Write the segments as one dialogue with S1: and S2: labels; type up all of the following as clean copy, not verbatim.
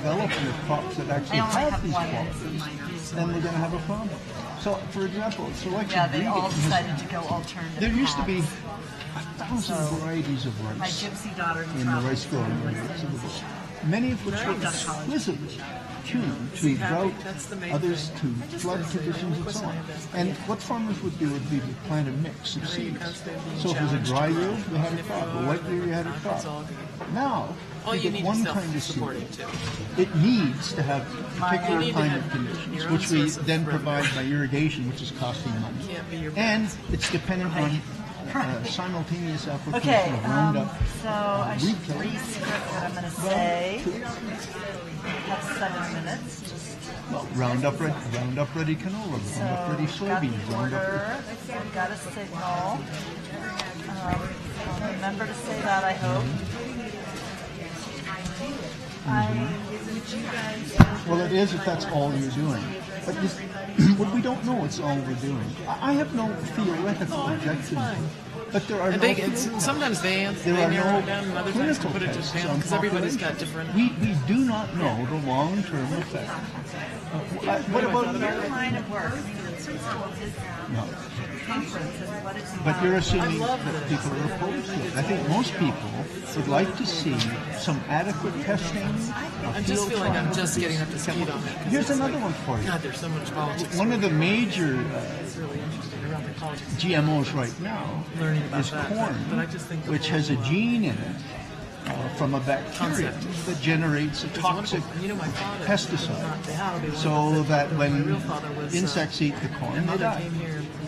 S1: develop the crops that actually have these qualities, then we're going to have a problem. So, for example, selective breeding.
S2: They all decided to go alternative.
S1: There used to be 1,000 varieties of rice
S2: my gypsy daughter
S1: in the rice growing areas of the world, many of which were exquisitely tuned to drought, others to flood conditions, and so on. And what farmers would do would be to plant a mix of seeds. So if it was a dry year, you had a crop. A wet year, you had a crop. Now, you get one kind of seed. It needs to have particular climate conditions, which we then provide by irrigation, which is costing money. And it's dependent on simultaneous application of Roundup.
S2: So I should re-script what I'm going to say. I have 7 minutes.
S1: Roundup ready canola, Roundup ready soybeans, Roundup.
S2: We got a signal. I'll remember to say that, I hope.
S1: Well, it is if that's all you're doing. But what we don't know it's all we're doing. I have no theoretical objection. But there are
S3: sometimes they narrow it down, and other times to put it to down because everybody's got different.
S1: We do not know the long-term effect. What about
S2: your line of work?
S1: No. But you're assuming that people are opposed to it. I think most people would like to see some adequate testing.
S3: I just feel like I'm just getting up to speed on that.
S1: Here's another one for you.
S3: God, there's so much politics.
S1: One of the major
S3: really interesting around the politics.
S1: GMOs right now is corn, which has a gene in it from a bacteria that generates a toxic pesticide, so that when insects eat the corn, they die.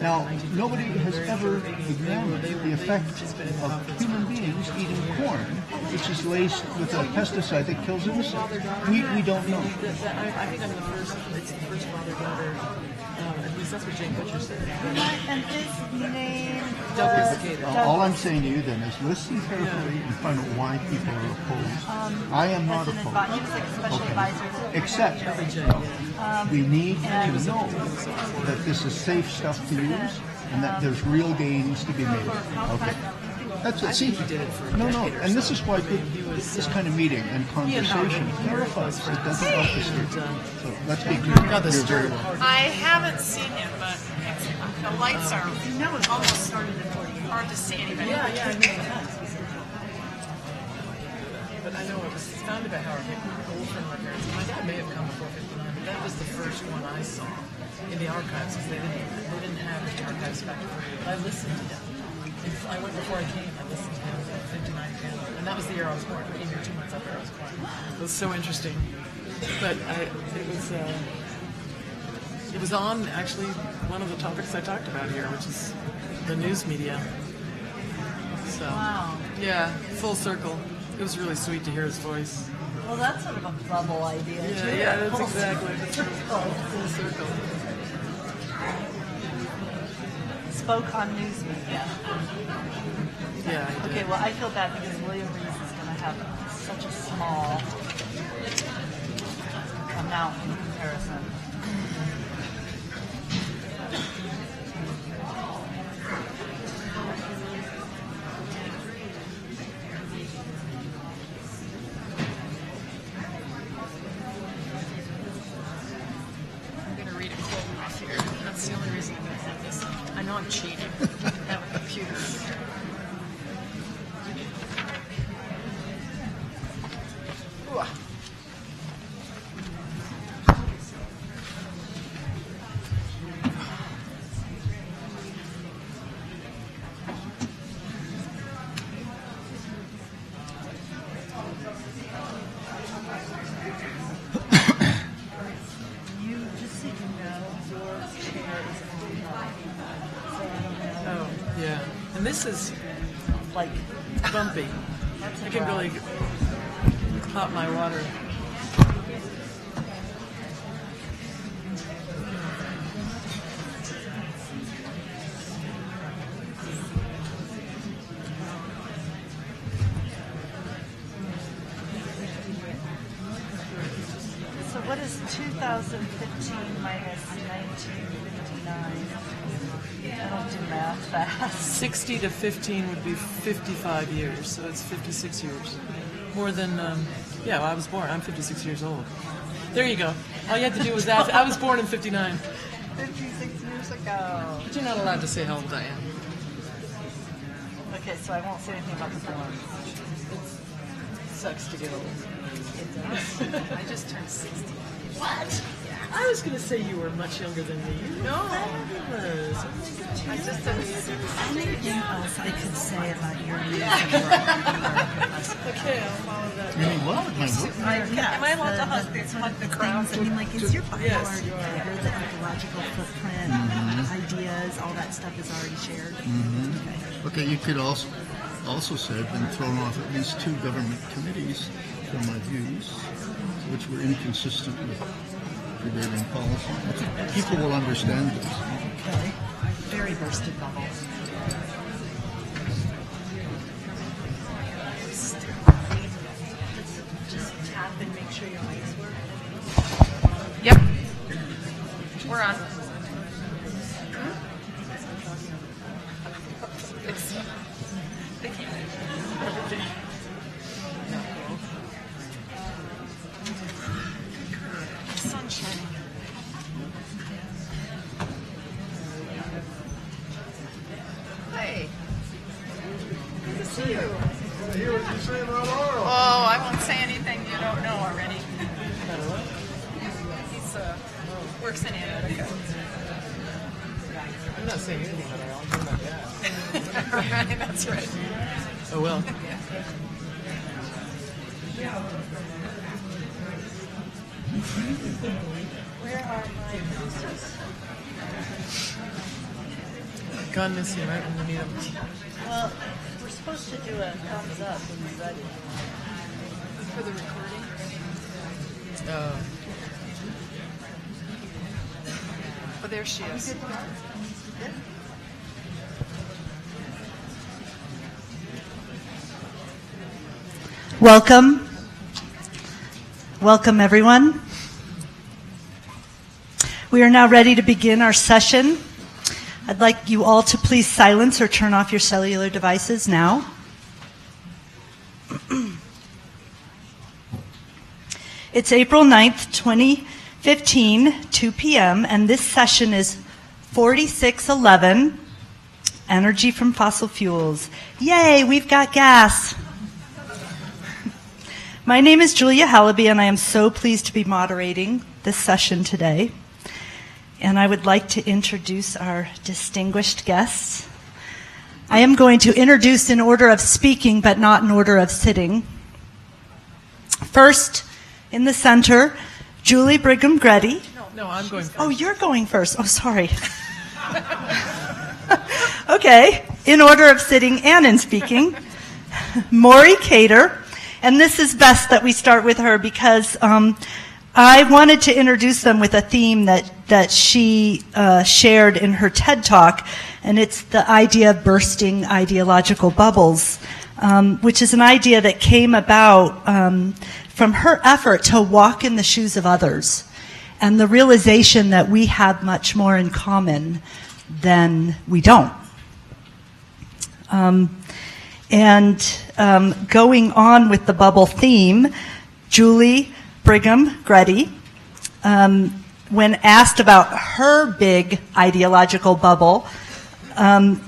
S1: Now, nobody has ever examined the effect of human beings eating corn, which is laced with a pesticide that kills insects. We don't know.
S3: I think I'm it's the first father-daughter, at least that's what Jane Butcher said.
S2: And his name
S3: Douglas.
S1: All I'm saying to you then is listen carefully and find out why people are opposed. I am not opposed.
S2: He was like a special advisor.
S1: Except we need to know that this is safe stuff to use and that there's real gains to be made. Okay. That's it. See, no, and this is why this kind of meeting and conversation clarifies. It doesn't obfuscate. So let's be clear. You're very well.
S4: I haven't seen it, but the lights are almost hard to see anybody.
S3: Yeah, I know. But I know it was founded by Howard Hickman, old friend of my parents. My dad may have come before 59, but that was the first one I saw in the archives because they didn't have the archives back then. I listened to them. I went before I came. I listened to him at 59 Canada, and that was the year I was born. I came here 2 months after I was born. It was so interesting. But it was on actually one of the topics I talked about here, which is the news media. So yeah, full circle. It was really sweet to hear his voice.
S2: Well, that's sort of a bubble idea.
S3: Yeah, that's exactly. Full circle.
S2: Spoke on news media.
S3: Yeah.
S2: Okay, well, I feel bad because William Reese is going to have such a small amount in comparison.
S4: I'm going to read a quote off here. That's the only reason I'm going to have this. I know I'm cheating. I have a computer.
S3: And this is
S2: Like,
S3: bumpy. I can really pop my water.
S2: so what is 2015 minus 1959? I don't do math fast.
S3: 60 to 15 would be 55 years, so it's 56 years. More than, Yeah, well, I was born. I'm 56 years old. There you go. All you had to do was ask. I was born in 59.
S2: 56 years ago.
S3: But you're not allowed to say how old I am.
S2: Okay, so I won't say anything about the born.
S3: It sucks to get old.
S2: It does.
S4: I just turned 60.
S3: What? I was going to say you were much younger than me. You're fabulous.
S4: I just turned 60.
S2: Anything else I could say about your music
S3: Okay, I'll follow that.
S1: I mean, what? My book?
S2: Am I allowed to hug the crowd? I mean, like, is your bio
S3: Yes,
S2: already
S3: you are.
S2: there? The ecological footprint, ideas, all that stuff is already shared?
S1: Okay, you could also say I've been thrown off at least 2 government committees for my views, which were inconsistent with prevailing policy. People will understand this.
S2: Okay. Very bursted bubble.
S3: Just tap and make sure your mics work.
S4: Yep. We're on. It's sunshine. Hey. Good to see you. Oh, I won't say anything you don't know already. He's works in Antarctica.
S3: I'm not saying anything, but I'll do my best.
S4: Right, that's right.
S3: Oh, well.
S2: Where are my producers?
S3: Gone missing right when you need them.
S2: Well, we're supposed to do a thumbs up when you're ready.
S4: For the recording. Oh, there she is.
S2: Welcome. Welcome, everyone. We are now ready to begin our session. I'd like you all to please silence or turn off your cellular devices now. It's April 9th, 2015, 2 p.m., and this session is 4611, Energy from Fossil Fuels. Yay, we've got gas. My name is Julia Hallaby, and I am so pleased to be moderating this session today. And I would like to introduce our distinguished guests. I am going to introduce in order of speaking, but not in order of sitting. First, in the center, Julie Brigham-Greddy.
S3: No, I'm going first.
S2: Oh, you're going first. Oh, sorry. Okay, in order of sitting and in speaking, Maury Cater. And this is best that we start with her because I wanted to introduce them with a theme that she shared in her TED Talk, and it's the idea of bursting ideological bubbles, which is an idea that came about from her effort to walk in the shoes of others, and the realization that we have much more in common than we don't. Going on with the bubble theme, Julie Brigham-Greddy, when asked about her big ideological bubble,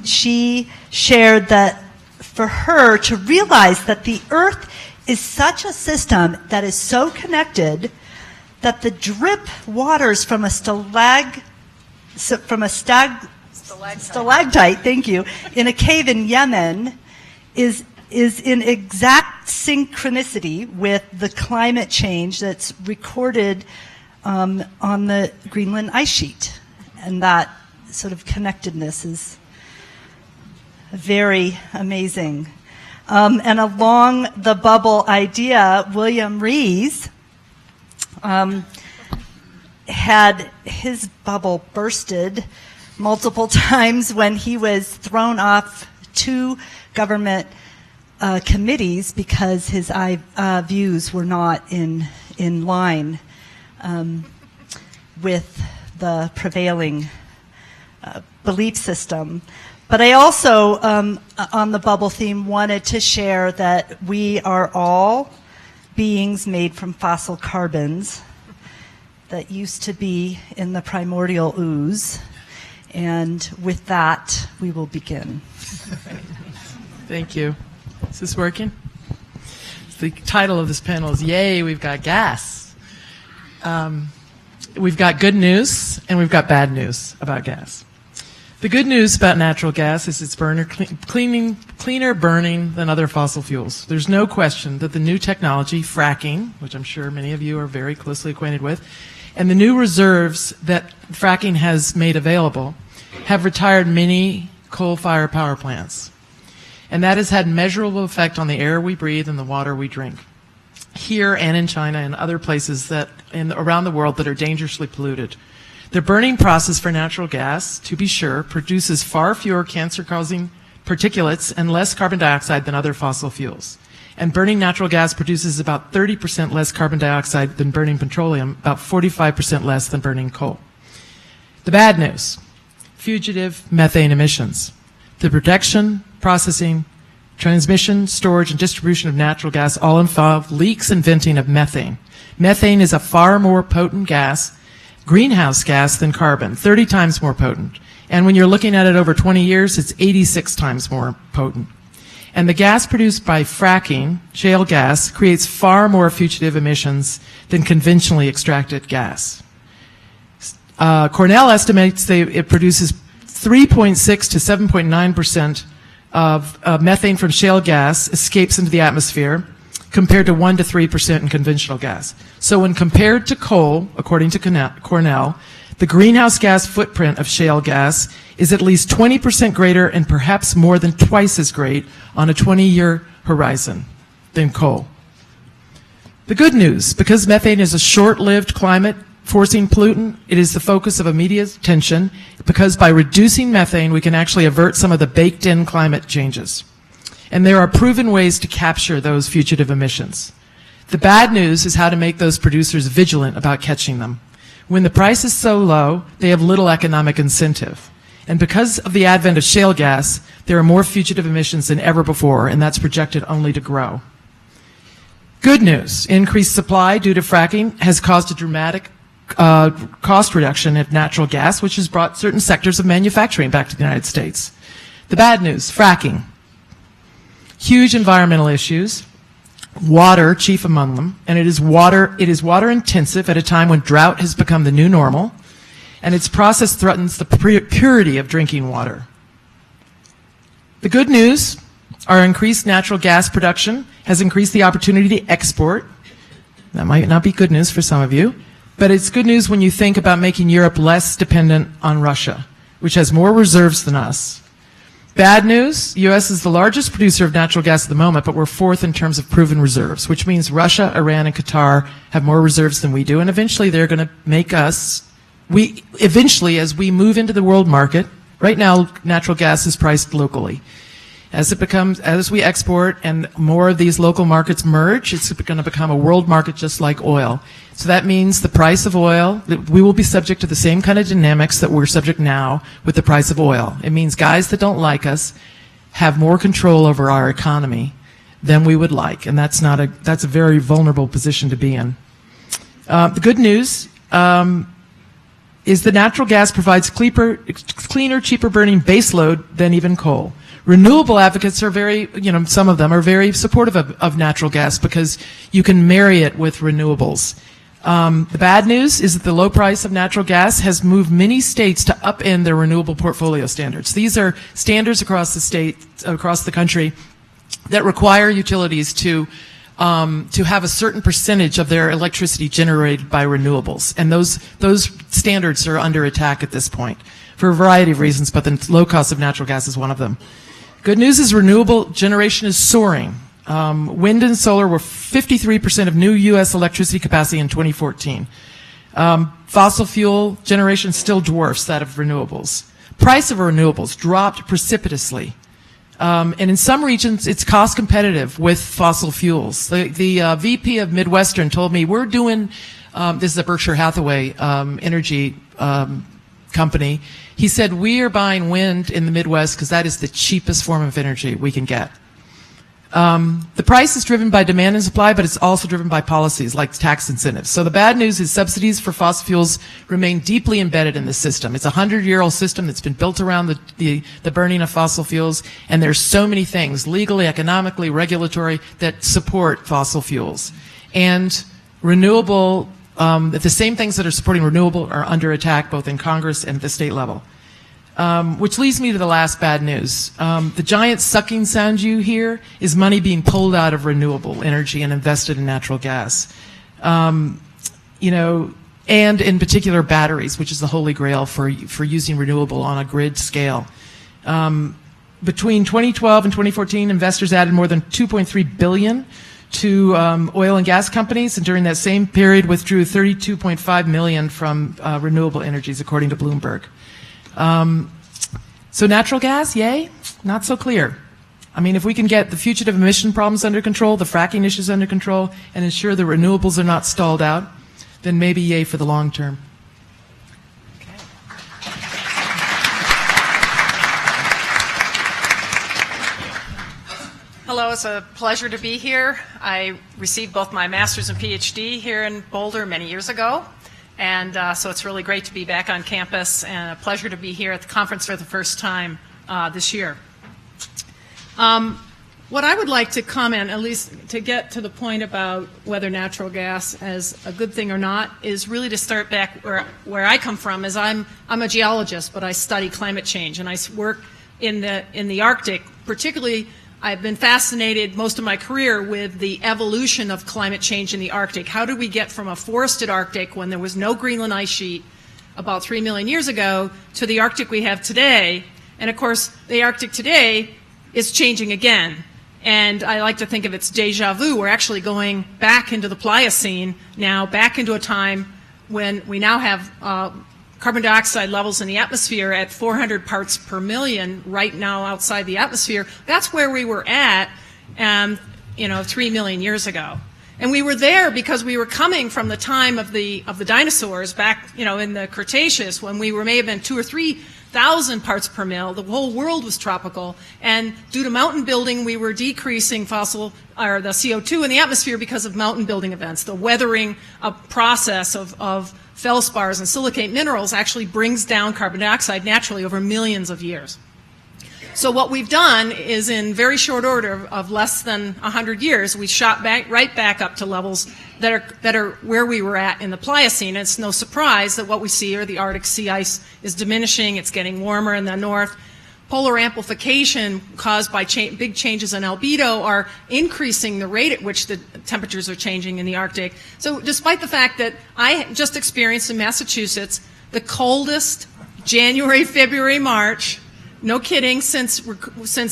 S2: she shared that for her to realize that the Earth is such a system that is so connected that the drip waters from a stalactite, thank you, in a cave in Yemen is in exact synchronicity with the climate change that's recorded on the Greenland ice sheet. And that sort of connectedness is very amazing. And along the bubble idea, William Rees had his bubble bursted multiple times when he was thrown off 2 government committees because his views were not in line with the prevailing belief system. But I also, on the bubble theme, wanted to share that we are all beings made from fossil carbons that used to be in the primordial ooze. And with that, we will begin.
S3: Thank you. Is this working? The title of this panel is Yay, We've Got Gas. We've got good news and we've got bad news about gas. The good news about natural gas is it's cleaner burning than other fossil fuels. There's no question that the new technology, fracking, which I'm sure many of you are very closely acquainted with, and the new reserves that fracking has made available have retired many coal-fired power plants. And that has had measurable effect on the air we breathe and the water we drink, here and in China and other places around the world that are dangerously polluted. The burning process for natural gas, to be sure, produces far fewer cancer-causing particulates and less carbon dioxide than other fossil fuels. And burning natural gas produces about 30% less carbon dioxide than burning petroleum, about 45% less than burning coal. The bad news: fugitive methane emissions. The production, processing, transmission, storage, and distribution of natural gas all involve leaks and venting of methane. Methane is a far more potent greenhouse gas than carbon, 30 times more potent. And when you're looking at it over 20 years, it's 86 times more potent. And the gas produced by fracking, shale gas, creates far more fugitive emissions than conventionally extracted gas. Cornell estimates it produces 3.6 to 7.9% of methane from shale gas escapes into the atmosphere, compared to 1 to 3% in conventional gas. So when compared to coal, according to Cornell, the greenhouse gas footprint of shale gas is at least 20% greater and perhaps more than twice as great on a 20-year horizon than coal. The good news: because methane is a short-lived climate-forcing pollutant, it is the focus of immediate attention, because by reducing methane, we can actually avert some of the baked-in climate changes. And there are proven ways to capture those fugitive emissions. The bad news is how to make those producers vigilant about catching them. When the price is so low, they have little economic incentive. And because of the advent of shale gas, there are more fugitive emissions than ever before, and that's projected only to grow. Good news: increased supply due to fracking has caused a dramatic cost reduction of natural gas, which has brought certain sectors of manufacturing back to the United States. The bad news: fracking. Huge environmental issues, water chief among them, and it is water intensive at a time when drought has become the new normal, and its process threatens the purity of drinking water. The good news: our increased natural gas production has increased the opportunity to export. That might not be good news for some of you, but it's good news when you think about making Europe less dependent on Russia, which has more reserves than us. Bad news: the U.S. is the largest producer of natural gas at the moment, but we're fourth in terms of proven reserves, which means Russia, Iran, and Qatar have more reserves than we do, and eventually they're going to make us, as we move into the world market. Right now, natural gas is priced locally. As we export and more of these local markets merge, it's going to become a world market just like oil. So that means the price of oil, we will be subject to the same kind of dynamics that we're subject now with the price of oil. It means guys that don't like us have more control over our economy than we would like, and that's a very vulnerable position to be in. The good news is that natural gas provides cleaner, cheaper burning baseload than even coal. Renewable advocates are some of them are very supportive of natural gas because you can marry it with renewables. The bad news is that the low price of natural gas has moved many states to upend their renewable portfolio standards. These are standards across the country that require utilities to have a certain percentage of their electricity generated by renewables. And those standards are under attack at this point for a variety of reasons, but the low cost of natural gas is one of them. Good news is renewable generation is soaring. Wind and solar were 53% of new U.S. electricity capacity in 2014. Fossil fuel generation still dwarfs that of renewables. Price of renewables dropped precipitously. And in some regions, it's cost competitive with fossil fuels. The VP of Midwestern told me, we're doing, this is a Berkshire Hathaway energy company. He said, we are buying wind in the Midwest because that is the cheapest form of energy we can get. The price is driven by demand and supply, but it's also driven by policies like tax incentives. So the bad news is subsidies for fossil fuels remain deeply embedded in the system. It's a 100-year-old system that's been built around the burning of fossil fuels, and there's so many things, legally, economically, regulatory, that support fossil fuels. And renewable, the same things that are supporting renewable are under attack both in Congress and at the state level. Which leads me to the last bad news. The giant sucking sound you hear is money being pulled out of renewable energy and invested in natural gas. You know, and in particular batteries, which is the holy grail for using renewable on a grid scale. Between 2012 and 2014, investors added more than $2.3 billion to oil and gas companies, and during that same period withdrew $32.5 million from renewable energies, according to Bloomberg. So natural gas, yay? Not so clear. I mean, if we can get the fugitive emission problems under control, the fracking issues under control, and ensure the renewables are not stalled out, then maybe yay for the long term.
S4: Hello, it's a pleasure to be here. I received both my master's and PhD here in Boulder many years ago. And so it's really great to be back on campus and a pleasure to be here at the conference for the first time this year. What I would like to comment, at least to get to the point about whether natural gas is a good thing or not, is really to start back where I come from. Is I'm a geologist, but I study climate change, and I work in the Arctic. Particularly, I've been fascinated most of my career with the evolution of climate change in the Arctic. How did we get from a forested Arctic when there was no Greenland ice sheet about 3 million years ago to the Arctic we have today? And of course, the Arctic today is changing again. And I like to think of it's deja vu. We're actually going back into the Pliocene now, back into a time when we now have carbon dioxide levels in the atmosphere at 400 parts per million right now outside the atmosphere. That's where we were at, 3 million years ago. And we were there because we were coming from the time of the dinosaurs back, in the Cretaceous, when we may have been 2,000 or 3,000 parts per mil. The whole world was tropical, and due to mountain building, we were decreasing the CO2 in the atmosphere because of mountain building events. The weathering process of feldspars and silicate minerals actually brings down carbon dioxide naturally over millions of years. So what we've done is, in very short order of less than 100 years, we shot right back up to levels that are where we were at in the Pliocene. And it's no surprise that what we see are the Arctic sea ice is diminishing. It's getting warmer in the north. Polar amplification caused by big changes in albedo are increasing the rate at which the temperatures are changing in the Arctic. So despite the fact that I just experienced in Massachusetts the coldest January, February, March, no kidding, since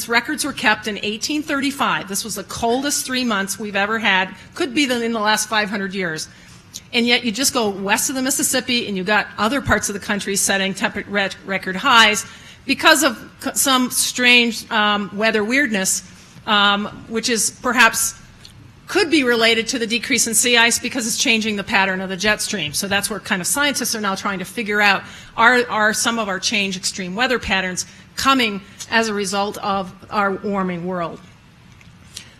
S4: records were kept in 1835. This was the coldest 3 months we've ever had, could be in the last 500 years. And yet you just go west of the Mississippi and you've got other parts of the country setting record highs because of some strange weather weirdness, which is perhaps could be related to the decrease in sea ice because it's changing the pattern of the jet stream. So that's where kind of scientists are now trying to figure out, are some of our change extreme weather patterns coming as a result of our warming world?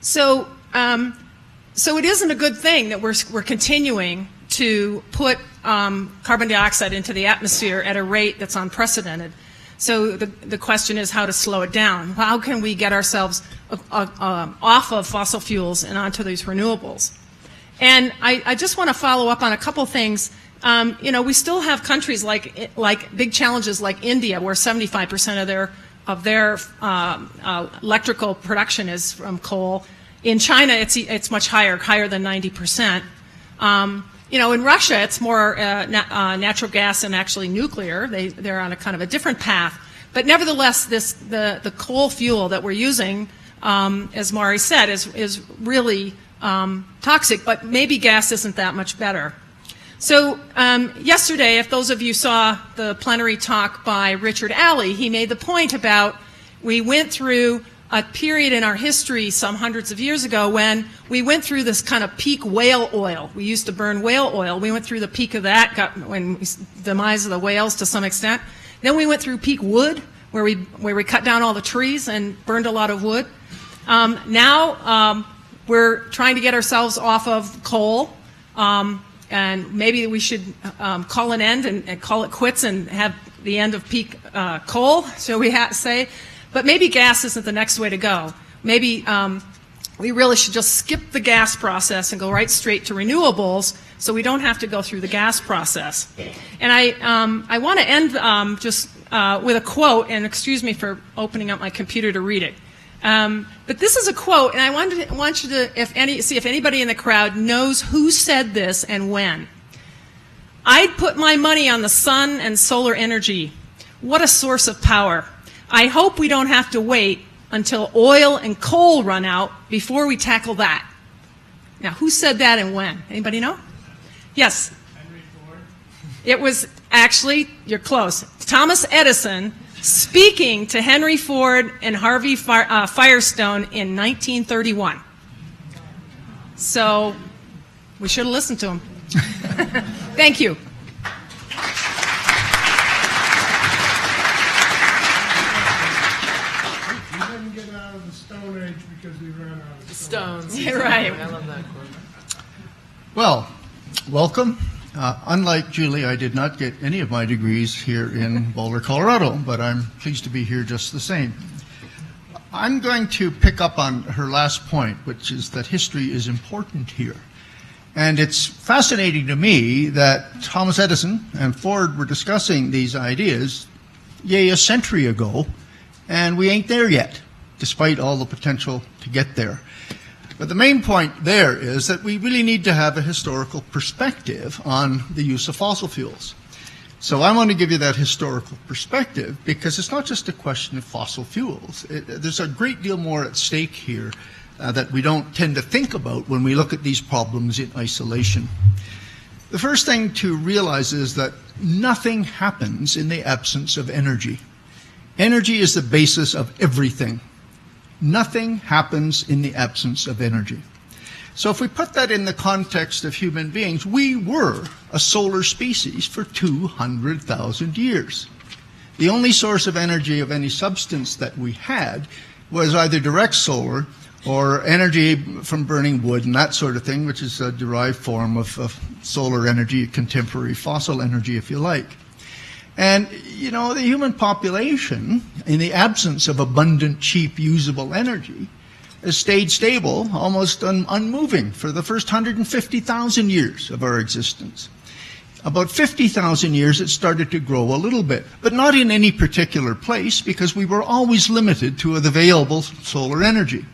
S4: So it isn't a good thing that we're continuing to put carbon dioxide into the atmosphere at a rate that's unprecedented. So the question is how to slow it down. How can we get ourselves off of fossil fuels and onto these renewables? And I just want to follow up on a couple things. We still have countries like big challenges like India, where 75% of their electrical production is from coal. In China, it's much higher than 90%. In Russia, it's more natural gas and actually nuclear. They're on a kind of a different path. But nevertheless, the coal fuel that we're using, as Maury said, is really toxic. But maybe gas isn't that much better. So yesterday, if those of you saw the plenary talk by Richard Alley, he made the point about we went through a period in our history some hundreds of years ago when we went through this kind of peak whale oil. We used to burn whale oil. We went through the peak of that, demise of the whales to some extent. Then we went through peak wood, where we cut down all the trees and burned a lot of wood. Now we're trying to get ourselves off of coal, and maybe we should call an end and call it quits and have the end of peak coal, shall we say. But maybe gas isn't the next way to go. Maybe we really should just skip the gas process and go right straight to renewables so we don't have to go through the gas process. And I want to end just with a quote, and excuse me for opening up my computer to read it. But this is a quote, and I want you to see if anybody in the crowd knows who said this and when. "I'd put my money on the sun and solar energy. What a source of power. I hope we don't have to wait until oil and coal run out before we tackle that." Now, who said that and when? Anybody know? Yes?
S5: Henry Ford.
S4: It was actually, you're close, Thomas Edison speaking to Henry Ford and Harvey Firestone in 1931. So, we should have listened to him. Thank you.
S5: We didn't get out of the Stone Age because we ran out of
S3: Stones.
S4: You're right.
S3: I love that quote.
S1: Well, welcome. Unlike Julie, I did not get any of my degrees here in Boulder, Colorado, but I'm pleased to be here just the same. I'm going to pick up on her last point, which is that history is important here. And it's fascinating to me that Thomas Edison and Ford were discussing these ideas, a century ago, and we ain't there yet, despite all the potential to get there. But the main point there is that we really need to have a historical perspective on the use of fossil fuels. So I want to give you that historical perspective because it's not just a question of fossil fuels. There's a great deal more at stake here that we don't tend to think about when we look at these problems in isolation. The first thing to realize is that nothing happens in the absence of energy. Energy is the basis of everything. Nothing happens in the absence of energy. So if we put that in the context of human beings, we were a solar species for 200,000 years. The only source of energy of any substance that we had was either direct solar or energy from burning wood and that sort of thing, which is a derived form of solar energy, contemporary fossil energy, if you like. And, you know, the human population, in the absence of abundant, cheap, usable energy, has stayed stable, almost unmoving, for the first 150,000 years of our existence. About 50,000 years, it started to grow a little bit, but not in any particular place, because we were always limited to the available solar energy.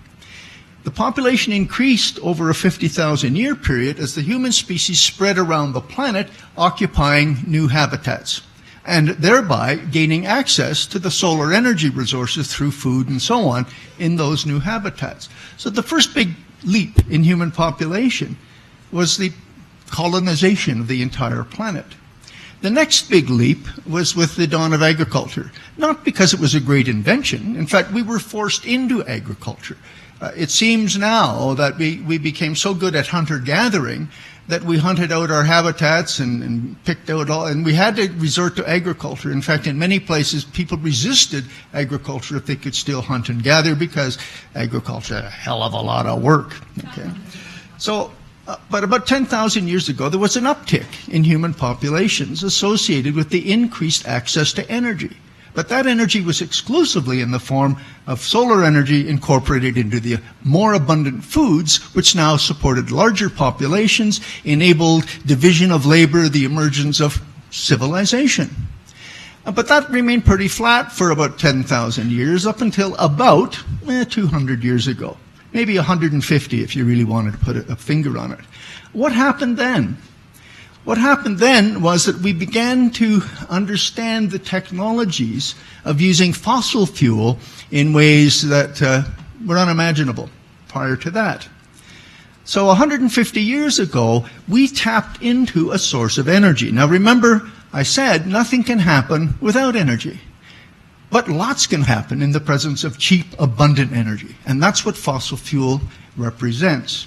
S1: The population increased over a 50,000 year period as the human species spread around the planet, occupying new habitats, and thereby gaining access to the solar energy resources through food and so on in those new habitats. So the first big leap in human population was the colonization of the entire planet. The next big leap was with the dawn of agriculture, not because it was a great invention. In fact, we were forced into agriculture. It seems now that we became so good at hunter-gathering that we hunted out our habitats and picked out all, and we had to resort to agriculture. In fact, in many places, people resisted agriculture if they could still hunt and gather because agriculture is a hell of a lot of work. Okay? So, but about 10,000 years ago, there was an uptick in human populations associated with the increased access to energy. But that energy was exclusively in the form of solar energy incorporated into the more abundant foods, which now supported larger populations, enabled division of labor, the emergence of civilization. But that remained pretty flat for about 10,000 years, up until about 200 years ago. Maybe 150 if you really wanted to put a finger on it. What happened then? What happened then was that we began to understand the technologies of using fossil fuel in ways that were unimaginable prior to that. So 150 years ago, we tapped into a source of energy. Now remember, I said nothing can happen without energy. But lots can happen in the presence of cheap, abundant energy. And that's what fossil fuel represents.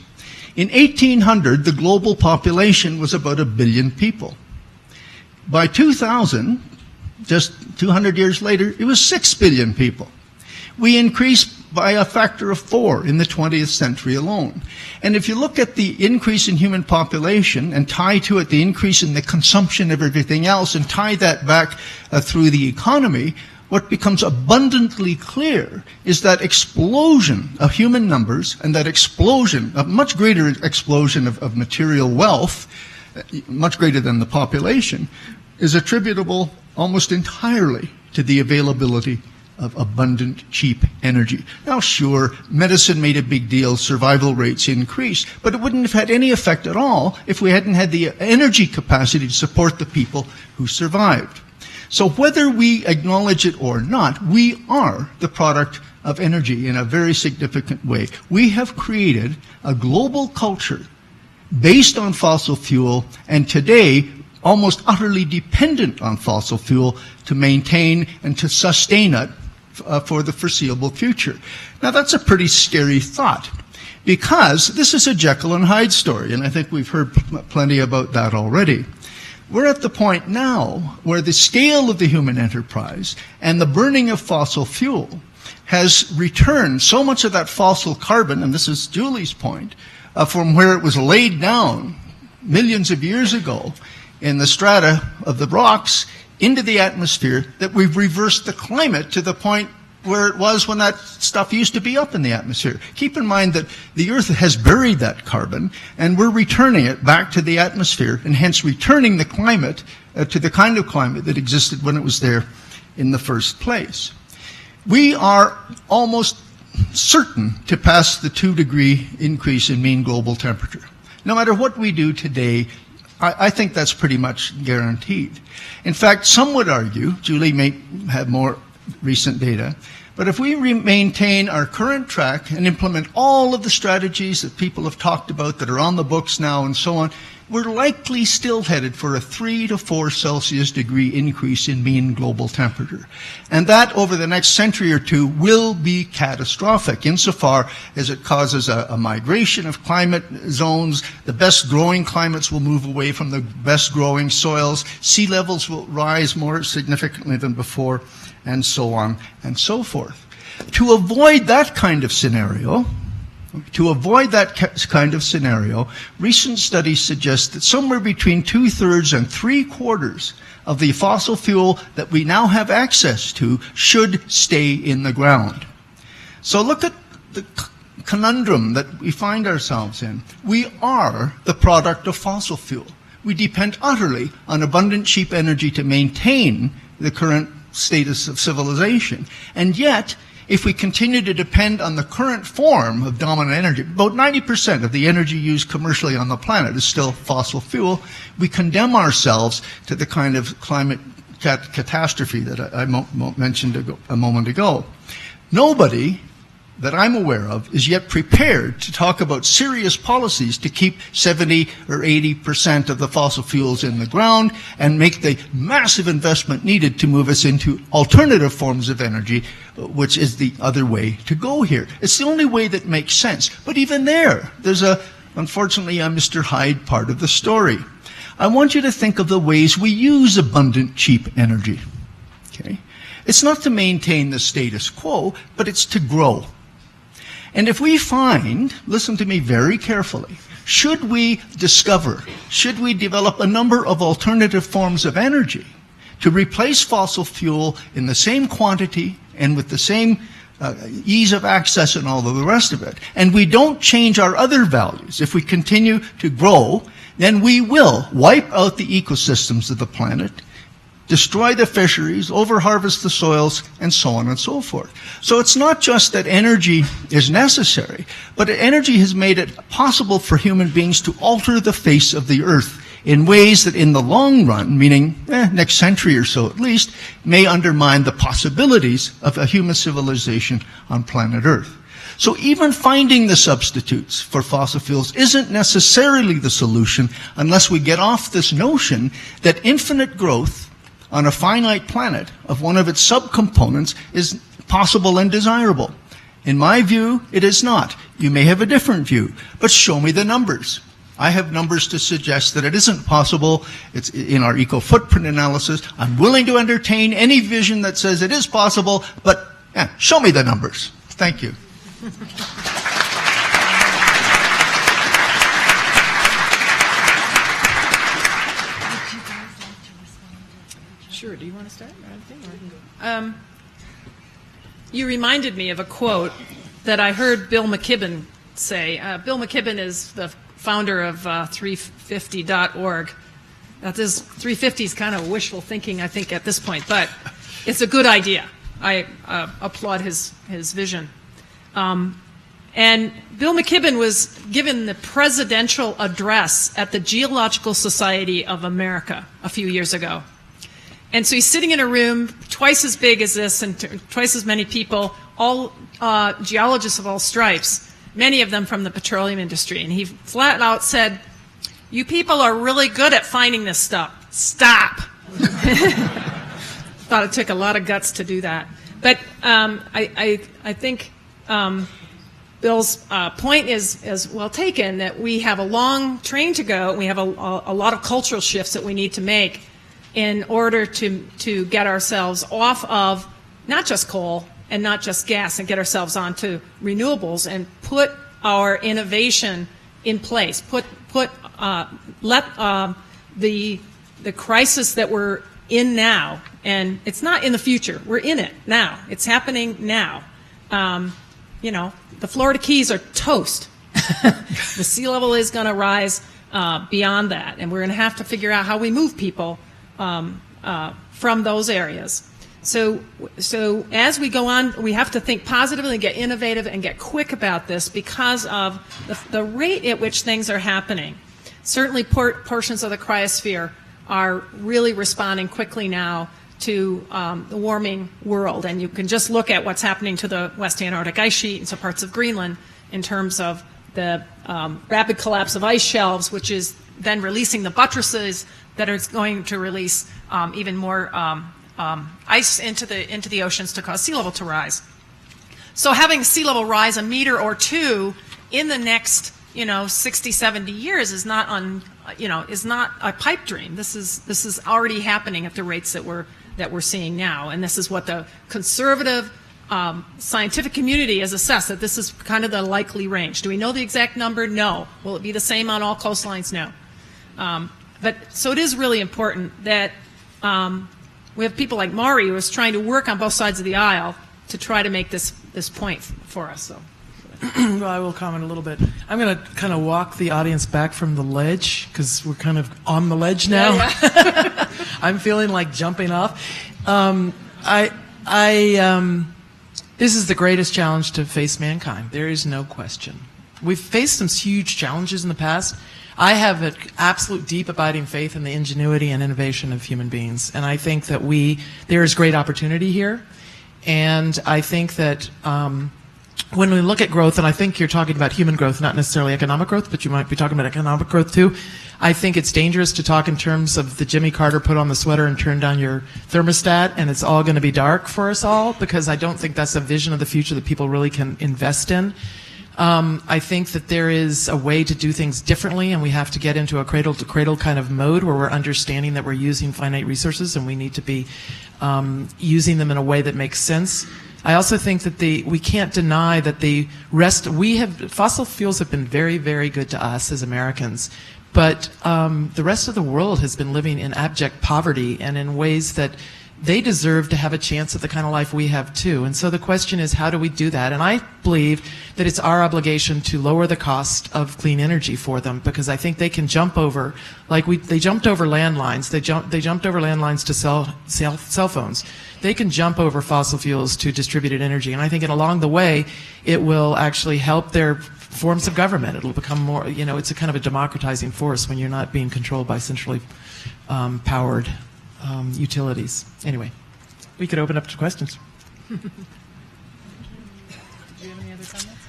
S1: In 1800, the global population was about 1 billion people. By 2000, just 200 years later, it was 6 billion people. We increased by a factor of 4 in the 20th century alone. And if you look at the increase in human population and tie to it the increase in the consumption of everything else and tie that back through the economy, what becomes abundantly clear is that explosion of human numbers and that explosion, a much greater explosion of material wealth, much greater than the population, is attributable almost entirely to the availability of abundant, cheap energy. Now, sure, medicine made a big deal, survival rates increased, but it wouldn't have had any effect at all if we hadn't had the energy capacity to support the people who survived. So whether we acknowledge it or not, we are the product of energy in a very significant way. We have created a global culture based on fossil fuel, and today almost utterly dependent on fossil fuel to maintain and to sustain it for the foreseeable future. Now that's a pretty scary thought, because this is a Jekyll and Hyde story, and I think we've heard plenty about that already. We're at the point now where the scale of the human enterprise and the burning of fossil fuel has returned so much of that fossil carbon, and this is Julie's point, from where it was laid down millions of years ago in the strata of the rocks into the atmosphere, that we've reversed the climate to the point where it was when that stuff used to be up in the atmosphere. Keep in mind that the Earth has buried that carbon, and we're returning it back to the atmosphere, and hence returning the climate to the kind of climate that existed when it was there in the first place. We are almost certain to pass the 2-degree increase in mean global temperature. No matter what we do today, I think that's pretty much guaranteed. In fact, some would argue, Julie may have more recent data, but if we maintain our current track and implement all of the strategies that people have talked about that are on the books now and so on, we're likely still headed for a 3 to 4 Celsius degree increase in mean global temperature. And that over the next century or two will be catastrophic insofar as it causes a migration of climate zones. The best growing climates will move away from the best growing soils. Sea levels will rise more significantly than before, and so on and so forth. To avoid that kind of scenario, recent studies suggest that somewhere between 2/3 and 3/4 of the fossil fuel that we now have access to should stay in the ground. So look at the conundrum that we find ourselves in. We are the product of fossil fuel. We depend utterly on abundant, cheap energy to maintain the current status of civilization. And yet, if we continue to depend on the current form of dominant energy, about 90% of the energy used commercially on the planet is still fossil fuel, we condemn ourselves to the kind of climate catastrophe that I mentioned a moment ago. Nobody that I'm aware of is yet prepared to talk about serious policies to keep 70 or 80% of the fossil fuels in the ground and make the massive investment needed to move us into alternative forms of energy, which is the other way to go here. It's the only way that makes sense. But even there's unfortunately, a Mr. Hyde part of the story. I want you to think of the ways we use abundant, cheap energy. Okay? It's not to maintain the status quo, but it's to grow. And if we find, listen to me very carefully, should we develop a number of alternative forms of energy to replace fossil fuel in the same quantity and with the same ease of access and all of the rest of it, and we don't change our other values, if we continue to grow, then we will wipe out the ecosystems of the planet, destroy the fisheries, overharvest the soils, and so on and so forth. So it's not just that energy is necessary, but energy has made it possible for human beings to alter the face of the earth in ways that in the long run, meaning next century or so at least, may undermine the possibilities of a human civilization on planet Earth. So even finding the substitutes for fossil fuels isn't necessarily the solution unless we get off this notion that infinite growth on a finite planet of one of its subcomponents is possible and desirable. In my view, it is not. You may have a different view, but show me the numbers. I have numbers to suggest that it isn't possible. It's in our eco-footprint analysis. I'm willing to entertain any vision that says it is possible, but show me the numbers. Thank you.
S4: Sure. Do you want to start? You reminded me of a quote that I heard Bill McKibben say. Bill McKibben is the founder of 350.org. Now, this 350 is kind of wishful thinking, I think, at this point, but it's a good idea. I applaud his vision. And Bill McKibben was given the presidential address at the Geological Society of America a few years ago. And so he's sitting in a room twice as big as this and twice as many people, all geologists of all stripes, many of them from the petroleum industry. And he flat out said, "You people are really good at finding this stuff. Stop." Thought it took a lot of guts to do that. But I think Bill's point is well taken, that we have a long train to go. We have a lot of cultural shifts that we need to make in order to get ourselves off of not just coal and not just gas, and get ourselves onto renewables and put our innovation in place. Let the crisis that we're in now, and it's not in the future, we're in it now. It's happening now. The Florida Keys are toast. The sea level is going to rise beyond that, and we're going to have to figure out how we move people from those areas. So as we go on, we have to think positively and get innovative and get quick about this because of the rate at which things are happening. Certainly portions of the cryosphere are really responding quickly now to the warming world. And you can just look at what's happening to the West Antarctic ice sheet and some parts of Greenland in terms of the rapid collapse of ice shelves, which is then releasing the buttresses that are going to release even more ice into the oceans to cause sea level to rise. So having sea level rise a meter or two in the next 60, 70 years is not a pipe dream. This is already happening at the rates that we're seeing now, and this is what the conservative scientific community has assessed, that this is kind of the likely range. Do we know the exact number? No. Will it be the same on all coastlines? No. But so it is really important that we have people like Maury, who is trying to work on both sides of the aisle to try to make this point for us. So.
S3: Well, I will comment a little bit. I'm going to kind of walk the audience back from the ledge because we're kind of on the ledge now. Yeah. I'm feeling like jumping off. This is the greatest challenge to face mankind. There is no question. We've faced some huge challenges in the past. I have an absolute deep abiding faith in the ingenuity and innovation of human beings. And I think that there is great opportunity here. And I think that when we look at growth, and I think you're talking about human growth, not necessarily economic growth, but you might be talking about economic growth too. I think it's dangerous to talk in terms of the Jimmy Carter put on the sweater and turn down your thermostat and it's all going to be dark for us all, because I don't think that's a vision of the future that people really can invest in. I think that there is a way to do things differently, and we have to get into a cradle-to-cradle kind of mode where we're understanding that we're using finite resources and we need to be using them in a way that makes sense. I also think that we can't deny that fossil fuels have been very, very good to us as Americans, but the rest of the world has been living in abject poverty and in ways that they deserve to have a chance at the kind of life we have too. And so the question is, how do we do that? And I believe that it's our obligation to lower the cost of clean energy for them, because I think they can jump over, they jumped over landlines. They jumped over landlines to cell phones. They can jump over fossil fuels to distributed energy. And I think along the way, it will actually help their forms of government. It'll become more, it's a kind of a democratizing force when you're not being controlled by centrally powered utilities. Anyway, we could open up to questions.
S4: Do you have any other comments?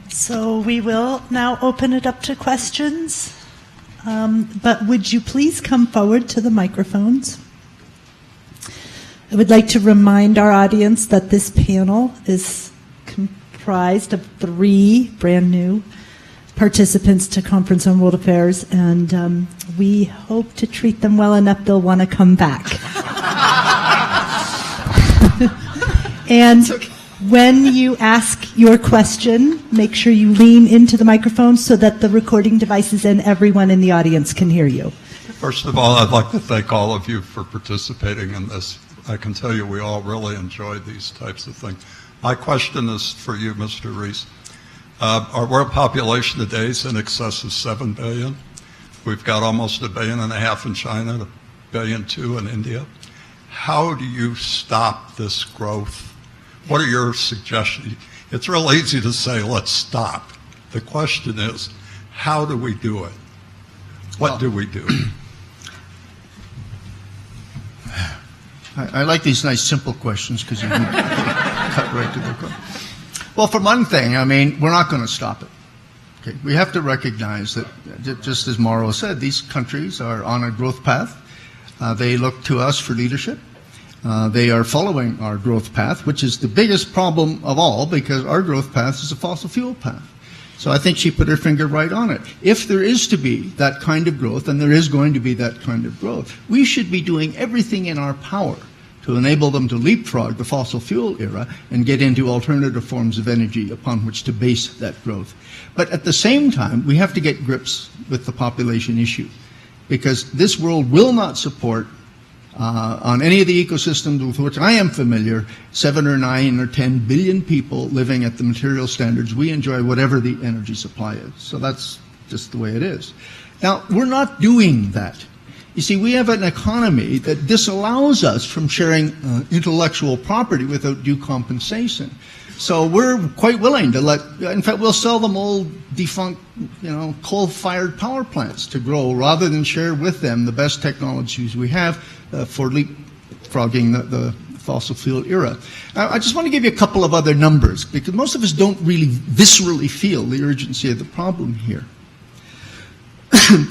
S2: So we will now open it up to questions. But would you please come forward to the microphones? I would like to remind our audience that this panel is comprised of 3 brand new participants to Conference on World Affairs, and we hope to treat them well enough they'll want to come back. And When you ask your question, make sure you lean into the microphone so that the recording devices and everyone in the audience can hear you.
S6: First of all, I'd like to thank all of you for participating in this. I can tell you we all really enjoy these types of things. My question is for you, Mr. Rees. Our world population today is in excess of 7 billion. We've got almost 1.5 billion in China, 1.2 billion in India. How do you stop this growth? What are your suggestions? It's real easy to say, let's stop. The question is, how do we do it? What do we do?
S7: I like these nice, simple questions because you can cut right to the core. Well, for one thing, I mean, we're not going to stop it. Okay? We have to recognize that, just as Mauro said, these countries are on a growth path. They look to us for leadership. They are following our growth path, which is the biggest problem of all because our growth path is a fossil fuel path. So I think she put her finger right on it. If there is to be that kind of growth, and there is going to be that kind of growth, we should be doing everything in our power to enable them to leapfrog the fossil fuel era and get into alternative forms of energy upon which to base that growth. But at the same time, we have to get grips with the population issue because this world will not support on any of the ecosystems with which I am familiar, 7 or 9 or 10 billion people living at the material standards we enjoy, whatever the energy supply is. So that's just the way it is. Now, we're not doing that. You see, we have an economy that disallows us from sharing intellectual property without due compensation. So we're quite willing to in fact, we'll sell them old, defunct, coal-fired power plants to grow rather than share with them the best technologies we have for leapfrogging the fossil fuel era. I just want to give you a couple of other numbers because most of us don't really viscerally feel the urgency of the problem here.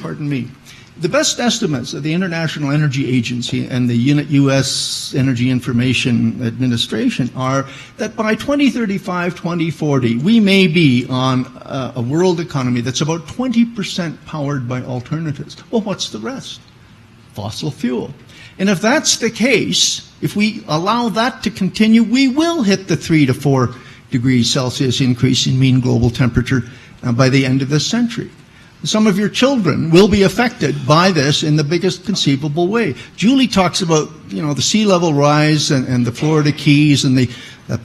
S7: Pardon me. The best estimates of the International Energy Agency and the U.S. Energy Information Administration are that by 2035, 2040, we may be on a world economy that's about 20% powered by alternatives. Well, what's the rest? Fossil fuel. And if that's the case, if we allow that to continue, we will hit the 3 to 4 degrees Celsius increase in mean global temperature by the end of this century. Some of your children will be affected by this in the biggest conceivable way. Julie talks about, the sea level rise and the Florida Keys and the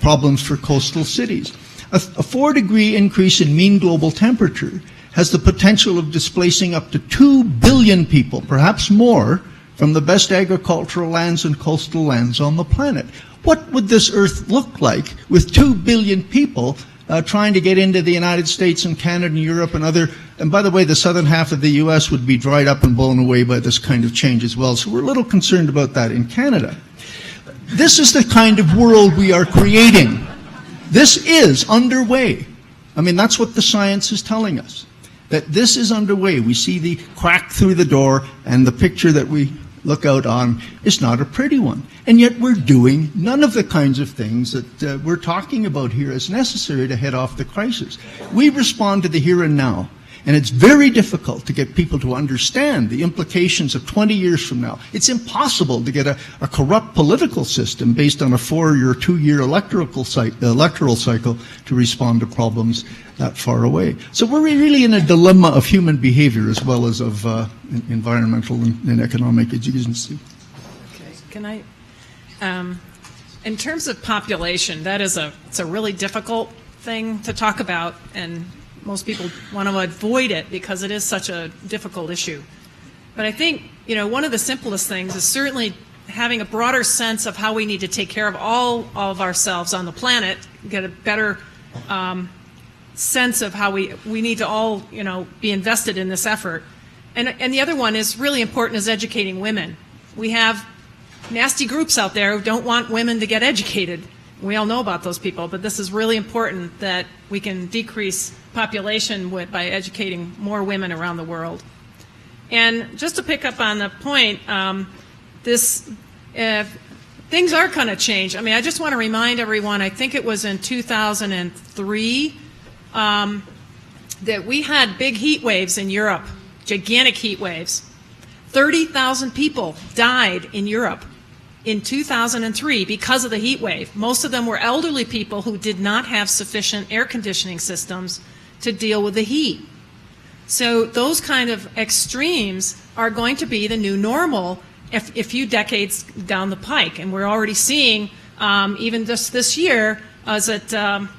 S7: problems for coastal cities. A 4-degree increase in mean global temperature has the potential of displacing up to 2 billion people, perhaps more, from the best agricultural lands and coastal lands on the planet. What would this Earth look like with 2 billion people trying to get into the United States and Canada and Europe and and by the way, the southern half of the U.S. would be dried up and blown away by this kind of change as well. So we're a little concerned about that in Canada. This is the kind of world we are creating. This is underway. I mean, that's what the science is telling us, that this is underway. We see the crack through the door, and the picture that we look out on is not a pretty one. And yet we're doing none of the kinds of things that we're talking about here as necessary to head off the crisis. We respond to the here and now. And it's very difficult to get people to understand the implications of 20 years from now. It's impossible to get a corrupt political system based on a 4- or 2-year electoral cycle to respond to problems that far away. So we're really in a dilemma of human behavior as well as of environmental and economic agency.
S4: Okay. Can I, in terms of population, it's a really difficult thing to talk about, and most people want to avoid it because it is such a difficult issue. But I think, one of the simplest things is certainly having a broader sense of how we need to take care of all of ourselves on the planet, get a better sense of how we need to all, be invested in this effort. And the other one is really important is educating women. We have nasty groups out there who don't want women to get educated. We all know about those people, but this is really important that we can decrease population by educating more women around the world. And just to pick up on the point, things are going to change. I mean, I just want to remind everyone, I think it was in 2003 that we had big heat waves in Europe, gigantic heat waves. 30,000 people died in Europe in 2003 because of the heat wave. Most of them were elderly people who did not have sufficient air conditioning systems to deal with the heat. So those kind of extremes are going to be the new normal a few decades down the pike. And we're already seeing, even just this year, as at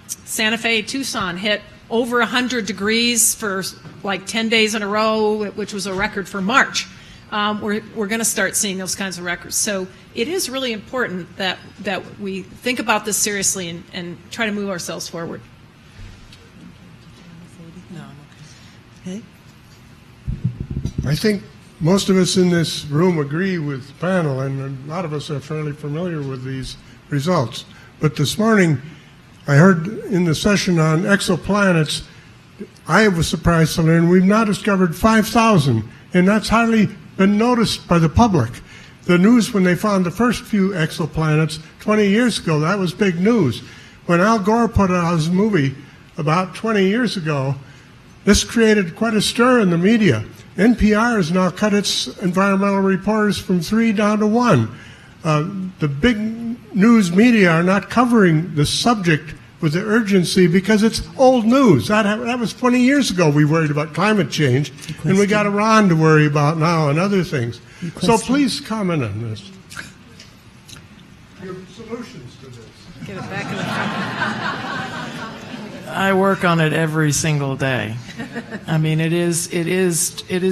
S4: Santa Fe, Tucson, hit over 100 degrees for like 10 days in a row, which was a record for March. We're going to start seeing those kinds of records. So it is really important that we think about this seriously and try to move ourselves forward.
S2: Okay.
S5: I think most of us in this room agree with the panel, and a lot of us are fairly familiar with these results. But this morning, I heard in the session on exoplanets, I was surprised to learn we've now discovered 5,000, and that's hardly been noticed by the public. The news when they found the first few exoplanets 20 years ago, that was big news. When Al Gore put out his movie about 20 years ago, this created quite a stir in the media. NPR has now cut its environmental reporters from 3 down to 1. The big news media are not covering the subject with the urgency because it's old news. That was 20 years ago we worried about climate change, and we got Iran to worry about now and other things. So please comment on this. Your solutions to this.
S4: Get it back in the
S3: I work on it every single day. I mean, it is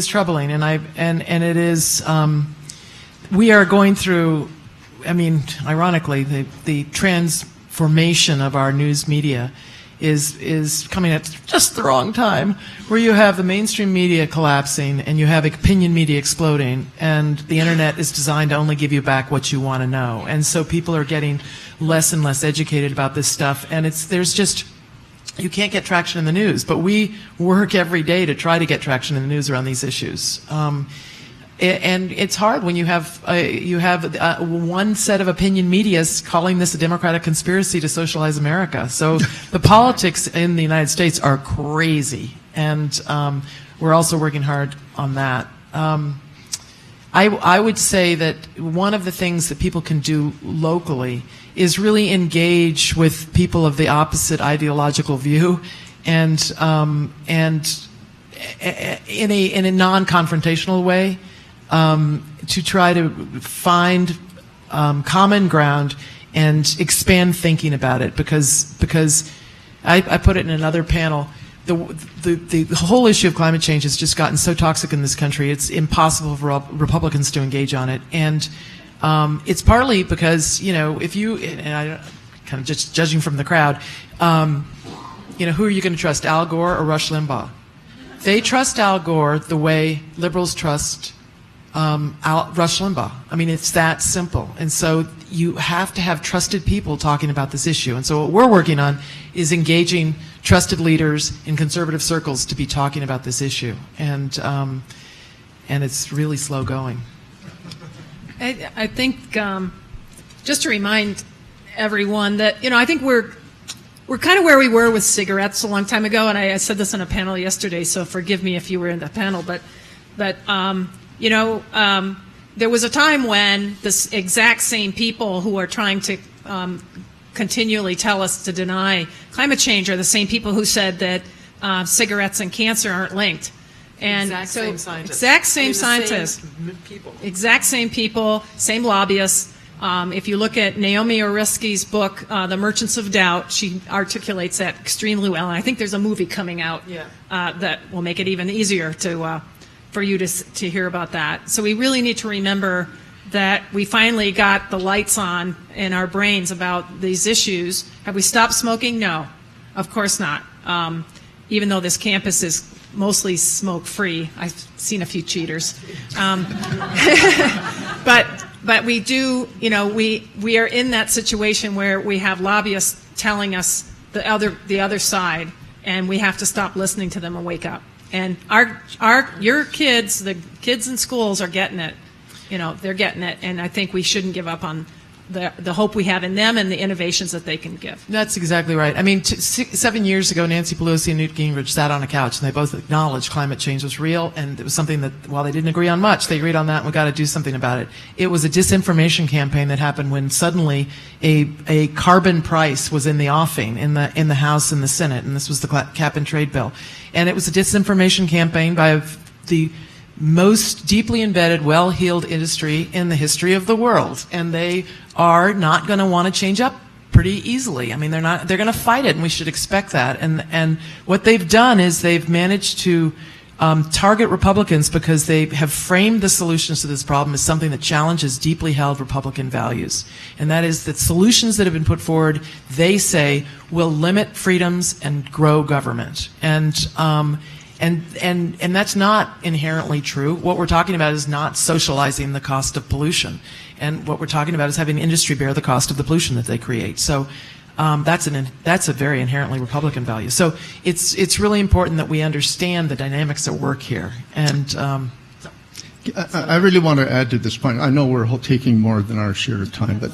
S3: troubling, and it is. We are going through. I mean, ironically, the transformation of our news media is coming at just the wrong time, where you have the mainstream media collapsing and you have opinion media exploding, and the internet is designed to only give you back what you want to know, and so people are getting less and less educated about this stuff, and you can't get traction in the news, but we work every day to try to get traction in the news around these issues. And it's hard when you have one set of opinion media calling this a Democratic conspiracy to socialize America. So the politics in the United States are crazy, and we're also working hard on that. I would say that one of the things that people can do locally is really engage with people of the opposite ideological view, and in a non-confrontational way, to try to find common ground and expand thinking about it. Because I put it in another panel. The whole issue of climate change has just gotten so toxic in this country, it's impossible for Republicans to engage on it. And it's partly because, if you, and I kind of just judging from the crowd, who are you going to trust, Al Gore or Rush Limbaugh? They trust Al Gore the way liberals trust Rush Limbaugh. I mean, it's that simple. And so you have to have trusted people talking about this issue. And so what we're working on is engaging trusted leaders in conservative circles to be talking about this issue. And it's really slow going.
S4: I think just to remind everyone that, I think we're kind of where we were with cigarettes a long time ago, and I said this on a panel yesterday, so forgive me if you were in the panel, but there was a time when this exact same people who are trying to continually tell us to deny climate change are the same people who said that cigarettes and cancer aren't linked. And
S3: exact same scientists.
S4: Exact same scientists.
S3: People.
S4: Exact same people, same lobbyists. If you look at Naomi Oreskes' book, The Merchants of Doubt, she articulates that extremely well. And I think there's a movie coming out that will make it even easier for you to hear about that. So we really need to remember that we finally got the lights on in our brains about these issues. Have we stopped smoking? No, of course not. Even though this campus is mostly smoke-free. I've seen a few cheaters. But we do, we are in that situation where we have lobbyists telling us the other side, and we have to stop listening to them and wake up. And your kids, the kids in schools are getting it. They're getting it, and I think we shouldn't give up on the hope we have in them and the innovations that they can give.
S3: That's exactly right. I mean, 7 years ago, Nancy Pelosi and Newt Gingrich sat on a couch, and they both acknowledged climate change was real, and it was something that, while they didn't agree on much, they agreed on that, and we got to do something about it. It was a disinformation campaign that happened when suddenly a carbon price was in the offing in the House and the Senate, and this was the cap and trade bill. And it was a disinformation campaign by the most deeply embedded, well-heeled industry in the history of the world, and they are not going to want to change up pretty easily. I mean, they're going to fight it, and we should expect that. And what they've done is they've managed to target Republicans because they have framed the solutions to this problem as something that challenges deeply held Republican values. And that is that solutions that have been put forward, they say, will limit freedoms and grow government. And that's not inherently true. What we're talking about is not socializing the cost of pollution. And what we're talking about is having industry bear the cost of the pollution that they create. So that's a very inherently Republican value. So it's really important that we understand the dynamics at work here. And
S7: I really want to add to this point. I know we're taking more than our share of time, but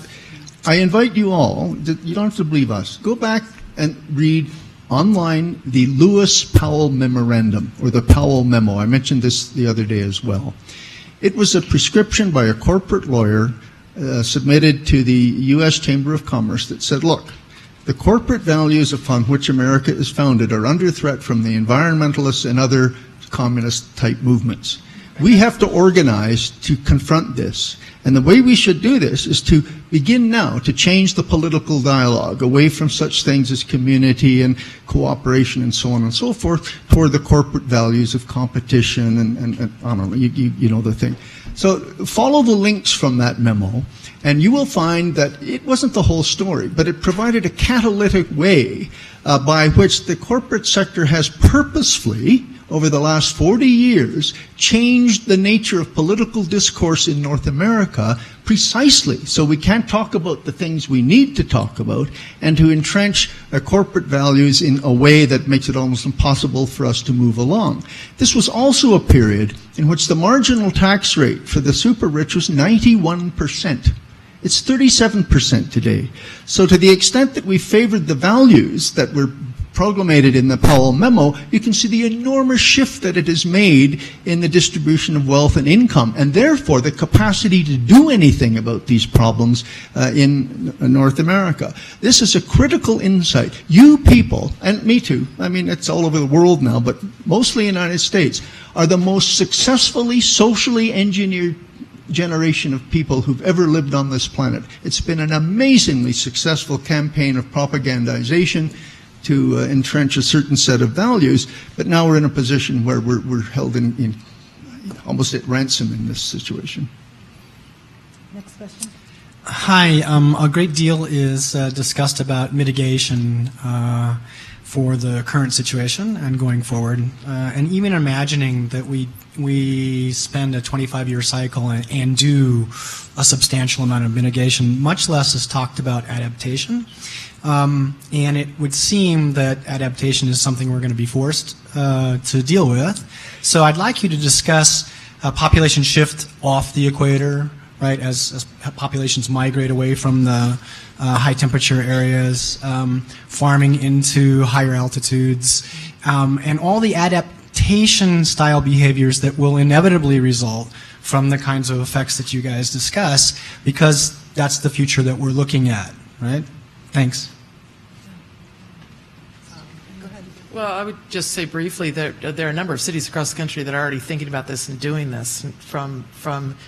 S7: I invite you all, you don't have to believe us, go back and read online the Lewis-Powell Memorandum, or the Powell Memo. I mentioned this the other day as well. It was a prescription by a corporate lawyer submitted to the U.S. Chamber of Commerce that said, look, the corporate values upon which America is founded are under threat from the environmentalists and other communist-type movements. We have to organize to confront this. And the way we should do this is to begin now to change the political dialogue away from such things as community and cooperation and so on and so forth toward the corporate values of competition and I don't know, you know the thing. So follow the links from that memo, and you will find that it wasn't the whole story, but it provided a catalytic way by which the corporate sector has purposefully, over the last 40 years, changed the nature of political discourse in North America precisely so we can't talk about the things we need to talk about, and to entrench corporate values in a way that makes it almost impossible for us to move along. This was also a period in which the marginal tax rate for the super rich was 91%. It's 37% today. So to the extent that we favored the values that were proclamated in the Powell Memo, you can see the enormous shift that it has made in the distribution of wealth and income, and therefore the capacity to do anything about these problems in North America. This is a critical insight. You people, and me too, I mean, it's all over the world now, but mostly in the United States, are the most successfully socially engineered generation of people who've ever lived on this planet. It's been an amazingly successful campaign of propagandization to entrench a certain set of values, but now we're in a position where we're held in almost at ransom in this situation.
S2: Next question.
S8: Hi, a great deal is discussed about mitigation for the current situation and going forward, and even imagining that we spend a 25-year cycle and do a substantial amount of mitigation. Much less is talked about adaptation. And it would seem that adaptation is something we're going to be forced to deal with. So I'd like you to discuss population shift off the equator, right, as populations migrate away from the high temperature areas, farming into higher altitudes, and all the adaptation style behaviors that will inevitably result from the kinds of effects that you guys discuss, because that's the future that we're looking at, right? Thanks.
S3: Well, I would just say briefly that there are a number of cities across the country that are already thinking about this and doing this, from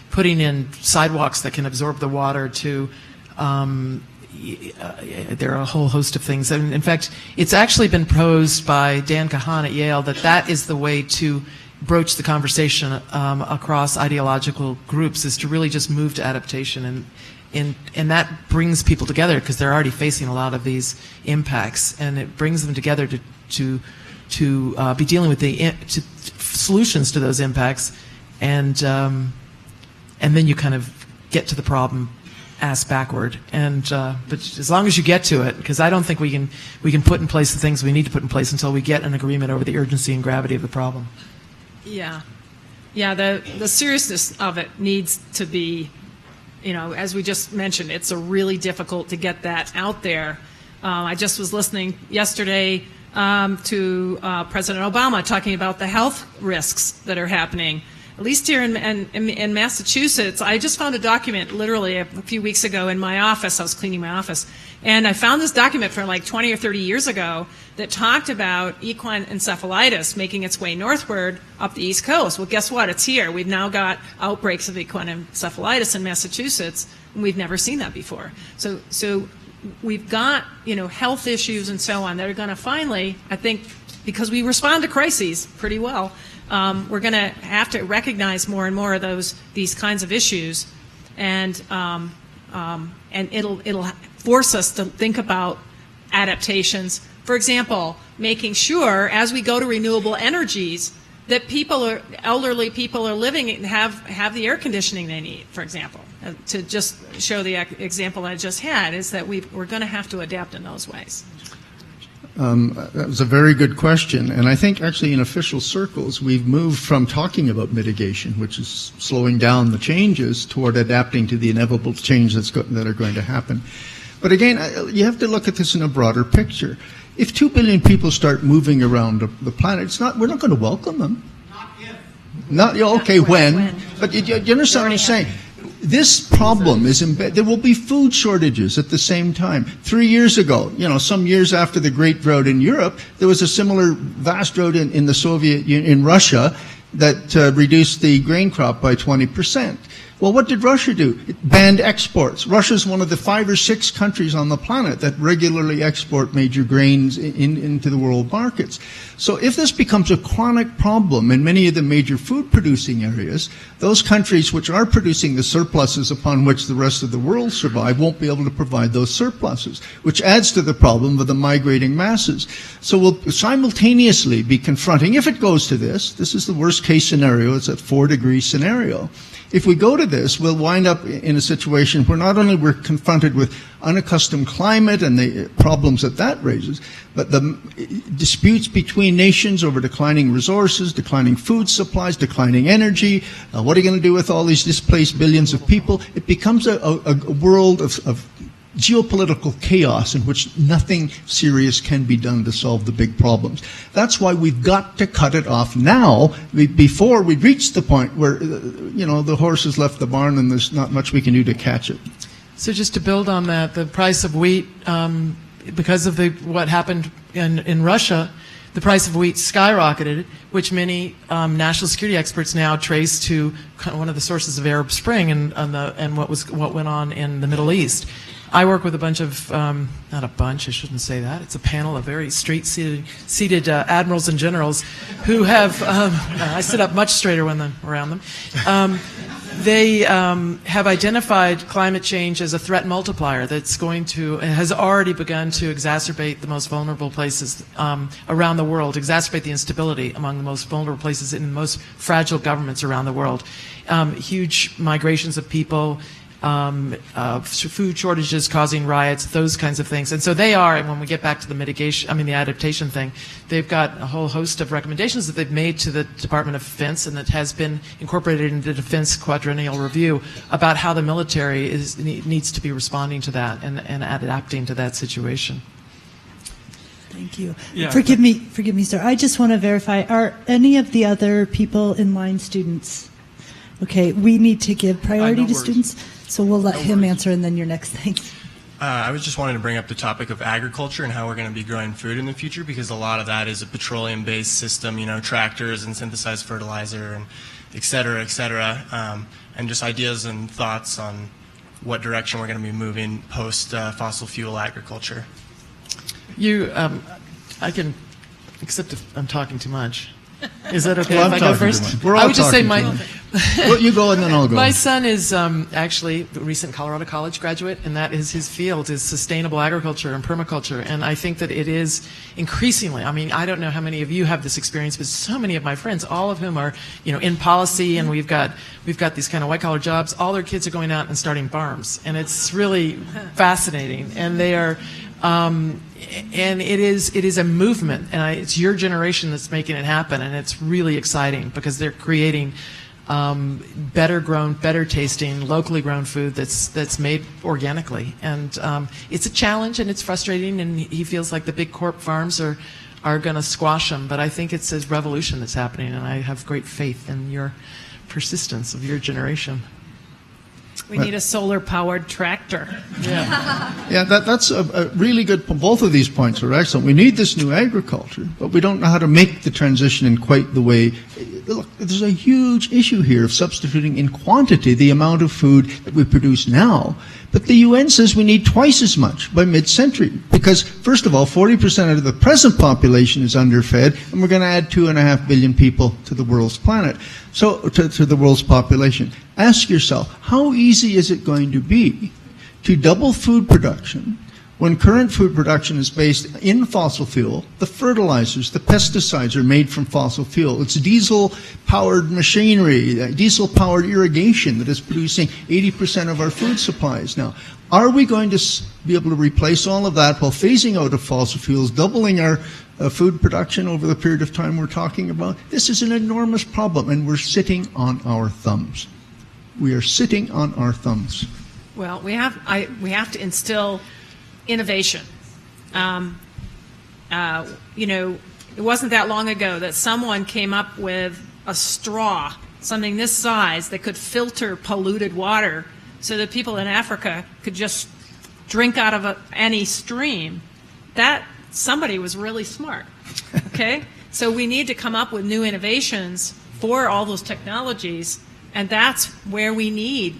S3: putting in sidewalks that can absorb the water to there are a whole host of things. And in fact, it's actually been posed by Dan Kahan at Yale that is the way to broach the conversation across ideological groups, is to really just move to adaptation, and that brings people together because they're already facing a lot of these impacts, and it brings them together to be dealing with the solutions to those impacts, and then you kind of get to the problem ass backward, but as long as you get to it, because I don't think we can put in place the things we need to put in place until we get an agreement over the urgency and gravity of the problem.
S4: Yeah, the seriousness of it needs to be as we just mentioned, it's really difficult to get that out there. I just was listening yesterday to President Obama talking about the health risks that are happening. At least here in Massachusetts, I just found a document literally a few weeks ago in my office. I was cleaning my office, and I found this document from like 20 or 30 years ago that talked about equine encephalitis making its way northward up the East Coast. Well, guess what? It's here. We've now got outbreaks of equine encephalitis in Massachusetts, and we've never seen that before. So we've got, health issues and so on that are going to finally, I think, because we respond to crises pretty well, we're going to have to recognize more and more of these kinds of issues, and it'll force us to think about adaptations. For example, making sure as we go to renewable energies that elderly people are living and have the air conditioning they need. For example, to just show the example I just had, is that we're going to have to adapt in those ways.
S7: That was a very good question, and I think actually in official circles we've moved from talking about mitigation, which is slowing down the changes, toward adapting to the inevitable change that are going to happen. But again, you have to look at this in a broader picture. If 2 billion people start moving around the planet, we're not going to welcome them. Not okay, when? But you understand what I'm saying? This problem is embedded. There will be food shortages at the same time. 3 years ago, some years after the Great Drought in Europe, there was a similar vast drought in the Soviet Union, in Russia, that reduced the grain crop by 20%. Well, what did Russia do? It banned exports. Russia's one of the 5 or 6 countries on the planet that regularly export major grains into the world markets. So if this becomes a chronic problem in many of the major food-producing areas, those countries which are producing the surpluses upon which the rest of the world survive won't be able to provide those surpluses, which adds to the problem of the migrating masses. So we'll simultaneously be confronting, if it goes to this is the worst-case scenario, it's a 4-degree scenario. If we go to this, we'll wind up in a situation where not only we're confronted with unaccustomed climate and the problems that raises, but the disputes between nations over declining resources, declining food supplies, declining energy. What are you going to do with all these displaced billions of people? It becomes a world of geopolitical chaos in which nothing serious can be done to solve the big problems. That's why we've got to cut it off now, before we reach the point where, the horse has left the barn and there's not much we can do to catch it.
S3: So just to build on that, the price of wheat, because of what happened in Russia, the price of wheat skyrocketed, which many national security experts now trace to one of the sources of Arab Spring and what went on in the Middle East. I work with a bunch of, not a bunch, I shouldn't say that. It's a panel of very straight-seated admirals and generals who have, I sit up much straighter when I'm around them. They have identified climate change as a threat multiplier that's has already begun to exacerbate the most vulnerable places around the world, exacerbate the instability among the most vulnerable places in the most fragile governments around the world. Huge migrations of people, food shortages causing riots, those kinds of things. And so and when we get back to the adaptation thing, they've got a whole host of recommendations that they've made to the Department of Defense and that has been incorporated into the Defense Quadrennial Review about how the military needs to be responding to that and adapting to that situation.
S9: Thank you.
S10: Yeah,
S9: forgive me, sir. I just want to verify, are any of the other people in line students? Okay, we need to give priority
S10: no
S9: to
S10: worries.
S9: students, so we'll let him answer and then your next thing.
S10: I was just wanting to bring up the topic of agriculture and how we're going to be growing food in the future, because a lot of that is a petroleum-based system, tractors and synthesized fertilizer and et cetera, and just ideas and thoughts on what direction we're going to be moving post-fossil fuel agriculture.
S3: I can, except if I'm talking too much. Is that okay
S7: Well,
S3: if
S7: I'm
S3: I go
S7: talking too
S3: first?
S7: much. We're all
S3: I would just say
S7: talking Well, you go and then I'll go.
S3: My son is actually a recent Colorado College graduate, and that is his field, is sustainable agriculture and permaculture. And I think that it is increasingly, I don't know how many of you have this experience, but so many of my friends, all of whom are, in policy, and we've got these kind of white-collar jobs, all their kids are going out and starting farms. And it's really fascinating. And they are... and it is a movement, and it's your generation that's making it happen, and it's really exciting because they're creating better grown, better tasting, locally grown food that's made organically. And it's a challenge and it's frustrating, and he feels like the big corp farms are going to squash him. But I think it's a revolution that's happening, and I have great faith in your persistence of your generation.
S4: We need a solar-powered tractor.
S7: Yeah, that's a really good point. Both of these points are excellent. We need this new agriculture, but we don't know how to make the transition in quite the way. Look, there's a huge issue here of substituting in quantity the amount of food that we produce now. But the UN says we need twice as much by mid-century because, first of all, 40% of the present population is underfed, and we're going to add 2.5 billion people to the world's planet. So, to the world's population. Ask yourself, how easy is it going to be to double food production when current food production is based in fossil fuel? The fertilizers, the pesticides are made from fossil fuel. It's diesel-powered machinery, diesel-powered irrigation that is producing 80% of our food supplies now. Are we going to be able to replace all of that while phasing out of fossil fuels, doubling our food production over the period of time we're talking about? This is an enormous problem, and we're sitting on our thumbs. We are sitting on our thumbs.
S4: Well, we have to instill innovation. It wasn't that long ago that someone came up with a straw, something this size, that could filter polluted water so that people in Africa could just drink out of any stream. That somebody was really smart. Okay? So we need to come up with new innovations for all those technologies, and that's where we need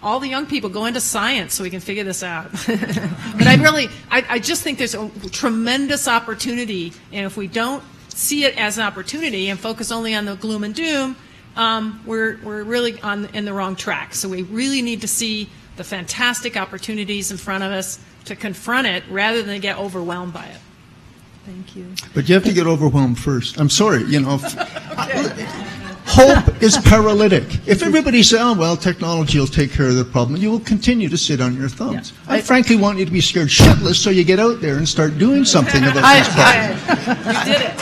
S4: all the young people go into science so we can figure this out. But I just think there's a tremendous opportunity, and if we don't see it as an opportunity and focus only on the gloom and doom, we're really in the wrong track. So we really need to see the fantastic opportunities in front of us to confront it rather than get overwhelmed by it.
S9: Thank you.
S7: But you have to get overwhelmed first. I'm sorry, hope is paralytic. If everybody says, oh, well, technology will take care of the problem, you will continue to sit on your thumbs. Yeah. I frankly want you to be scared shitless so you get out there and start doing something about this problem.
S3: You did it.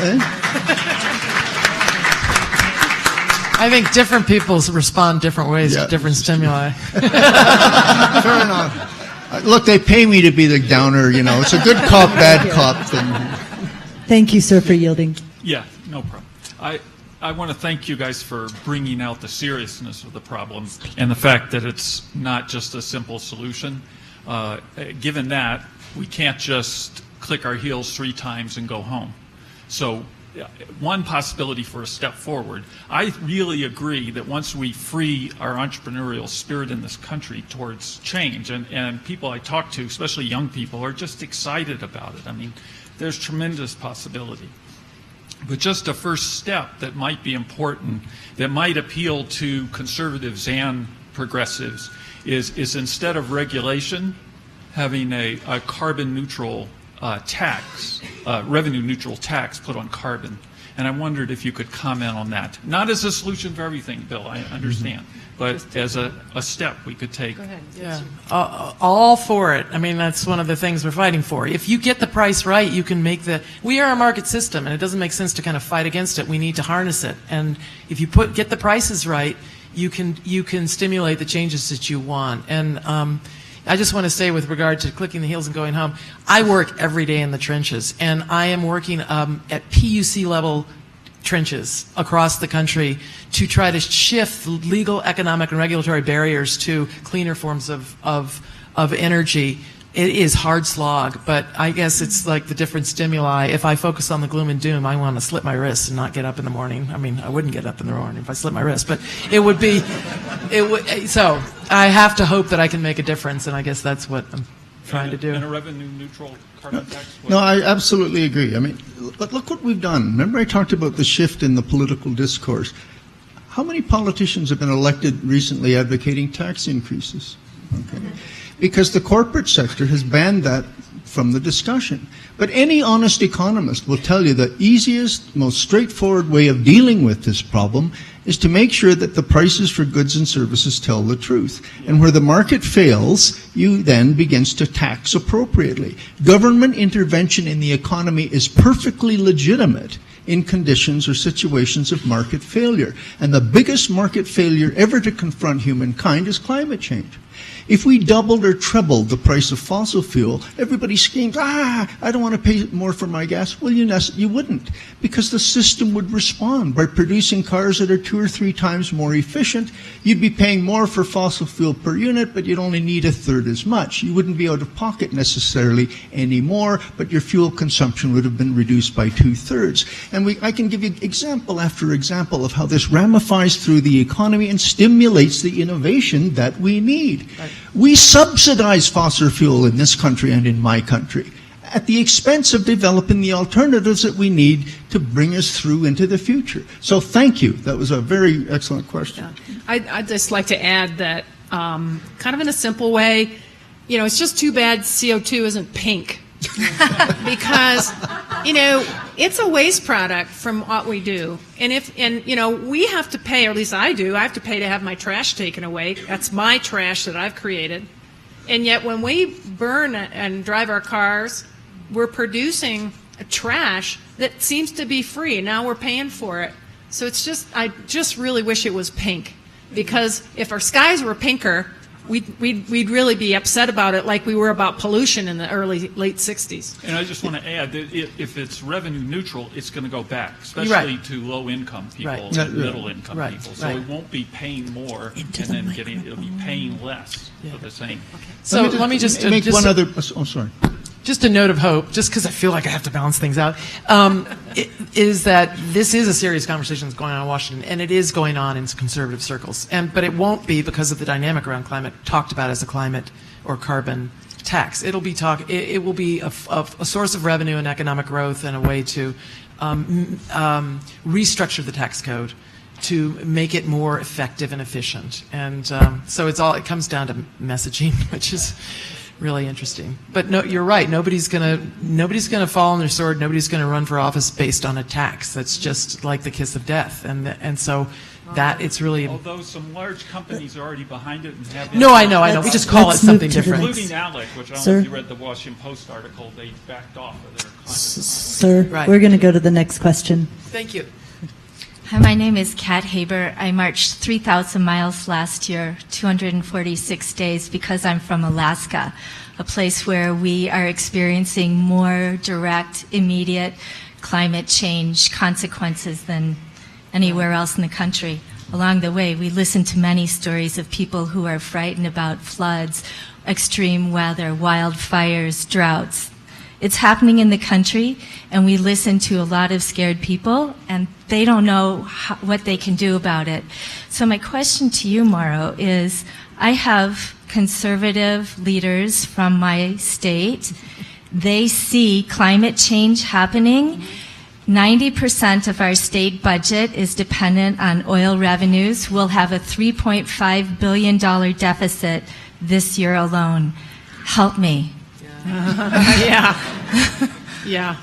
S3: I think different people respond different ways to different stimuli.
S7: Fair enough. Look, they pay me to be the downer, It's a good cop, bad cop thing.
S9: Thank you, sir, for yielding.
S11: Yeah, no problem. I want to thank you guys for bringing out the seriousness of the problem and the fact that it's not just a simple solution. Given that, we can't just click our heels 3 times and go home. So one possibility for a step forward, I really agree that once we free our entrepreneurial spirit in this country towards change, and people I talk to, especially young people, are just excited about it. I mean, there's tremendous possibility. But just a first step that might be important, that might appeal to conservatives and progressives, is instead of regulation, having a carbon neutral tax, revenue neutral tax put on carbon. And I wondered if you could comment on that. Not as a solution for everything, Bill, I understand, but as a step we could take.
S3: Go ahead. Yeah, all for it. I mean, that's one of the things we're fighting for. If you get the price right, you can make we are a market system, and it doesn't make sense to kind of fight against it. We need to harness it. And if you get the prices right, you can stimulate the changes that you want. And I just want to say, with regard to clicking the heels and going home, I work every day in the trenches, and I am working at PUC level trenches across the country to try to shift legal, economic, and regulatory barriers to cleaner forms of energy. It is hard slog, but I guess it's like the different stimuli. If I focus on the gloom and doom, I want to slit my wrists and not get up in the morning. I mean, I wouldn't get up in the morning if I slit my wrist, but so I have to hope that I can make a difference, and I guess that's what I'm trying to do.
S11: And a revenue neutral carbon tax?
S7: No, I absolutely agree. I mean, but look what we've done. Remember I talked about the shift in the political discourse. How many politicians have been elected recently advocating tax increases? Okay. Because the corporate sector has banned that from the discussion. But any honest economist will tell you the easiest, most straightforward way of dealing with this problem is to make sure that the prices for goods and services tell the truth. And where the market fails, you then begins to tax appropriately. Government intervention in the economy is perfectly legitimate in conditions or situations of market failure. And the biggest market failure ever to confront humankind is climate change. If we doubled or trebled the price of fossil fuel, everybody screams, I don't want to pay more for my gas. Well, you wouldn't, because the system would respond. By producing cars that are 2 or 3 times more efficient, you'd be paying more for fossil fuel per unit, but you'd only need 1/3 as much. You wouldn't be out of pocket necessarily anymore, but your fuel consumption would have been reduced by 2/3. And I can give you example after example of how this ramifies through the economy and stimulates the innovation that we need.
S3: Right.
S7: We subsidize fossil fuel in this country and in my country at the expense of developing the alternatives that we need to bring us through into the future. So thank you. That was a very excellent question.
S4: Yeah. I'd just like to add that kind of in a simple way, it's just too bad CO2 isn't pink. Because, it's a waste product from what we do. And we have to pay, or at least I do, I have to pay to have my trash taken away. That's my trash that I've created. And yet when we burn and drive our cars, we're producing a trash that seems to be free. Now we're paying for it. So I just really wish it was pink. Because if our skies were pinker, we'd really be upset about it like we were about pollution in the late 60s.
S11: And I just want to add that if it's revenue neutral, it's going to go back, especially to low-income people and middle-income people. So it won't be paying more and then it'll be paying less for the same.
S3: Okay. So let me just
S7: make one other. Oh, sorry.
S3: Just a note of hope, just because I feel like I have to balance things out, is that this is a serious conversation that's going on in Washington, and it is going on in conservative circles. But it won't be, because of the dynamic around climate, talked about as a climate or carbon tax. It will be a source of revenue and economic growth and a way to restructure the tax code to make it more effective and efficient. And so it comes down to messaging, which is really interesting. But no, you're right. Nobody's gonna fall on their sword. Nobody's gonna run for office based on a tax. That's just like the kiss of death. And so that it's really.
S11: Although some large companies are already behind it and have.
S3: No, I know. We just call it something different.
S11: Including ALEC, which I don't know if you read the Washington Post article. They backed off of their climate.
S9: Sir, we're going to go to the next question.
S3: Thank you.
S12: Hi, my name is Kat Haber. I marched 3,000 miles last year, 246 days, because I'm from Alaska, a place where we are experiencing more direct, immediate climate change consequences than anywhere else in the country. Along the way, we listen to many stories of people who are frightened about floods, extreme weather, wildfires, droughts. It's happening in the country, and we listen to a lot of scared people, and they don't know what they can do about it. So my question to you, Mauro, is I have conservative leaders from my state. They see climate change happening. 90% of our state budget is dependent on oil revenues. We'll have a $3.5 billion deficit this year alone. Help me.
S3: Yeah.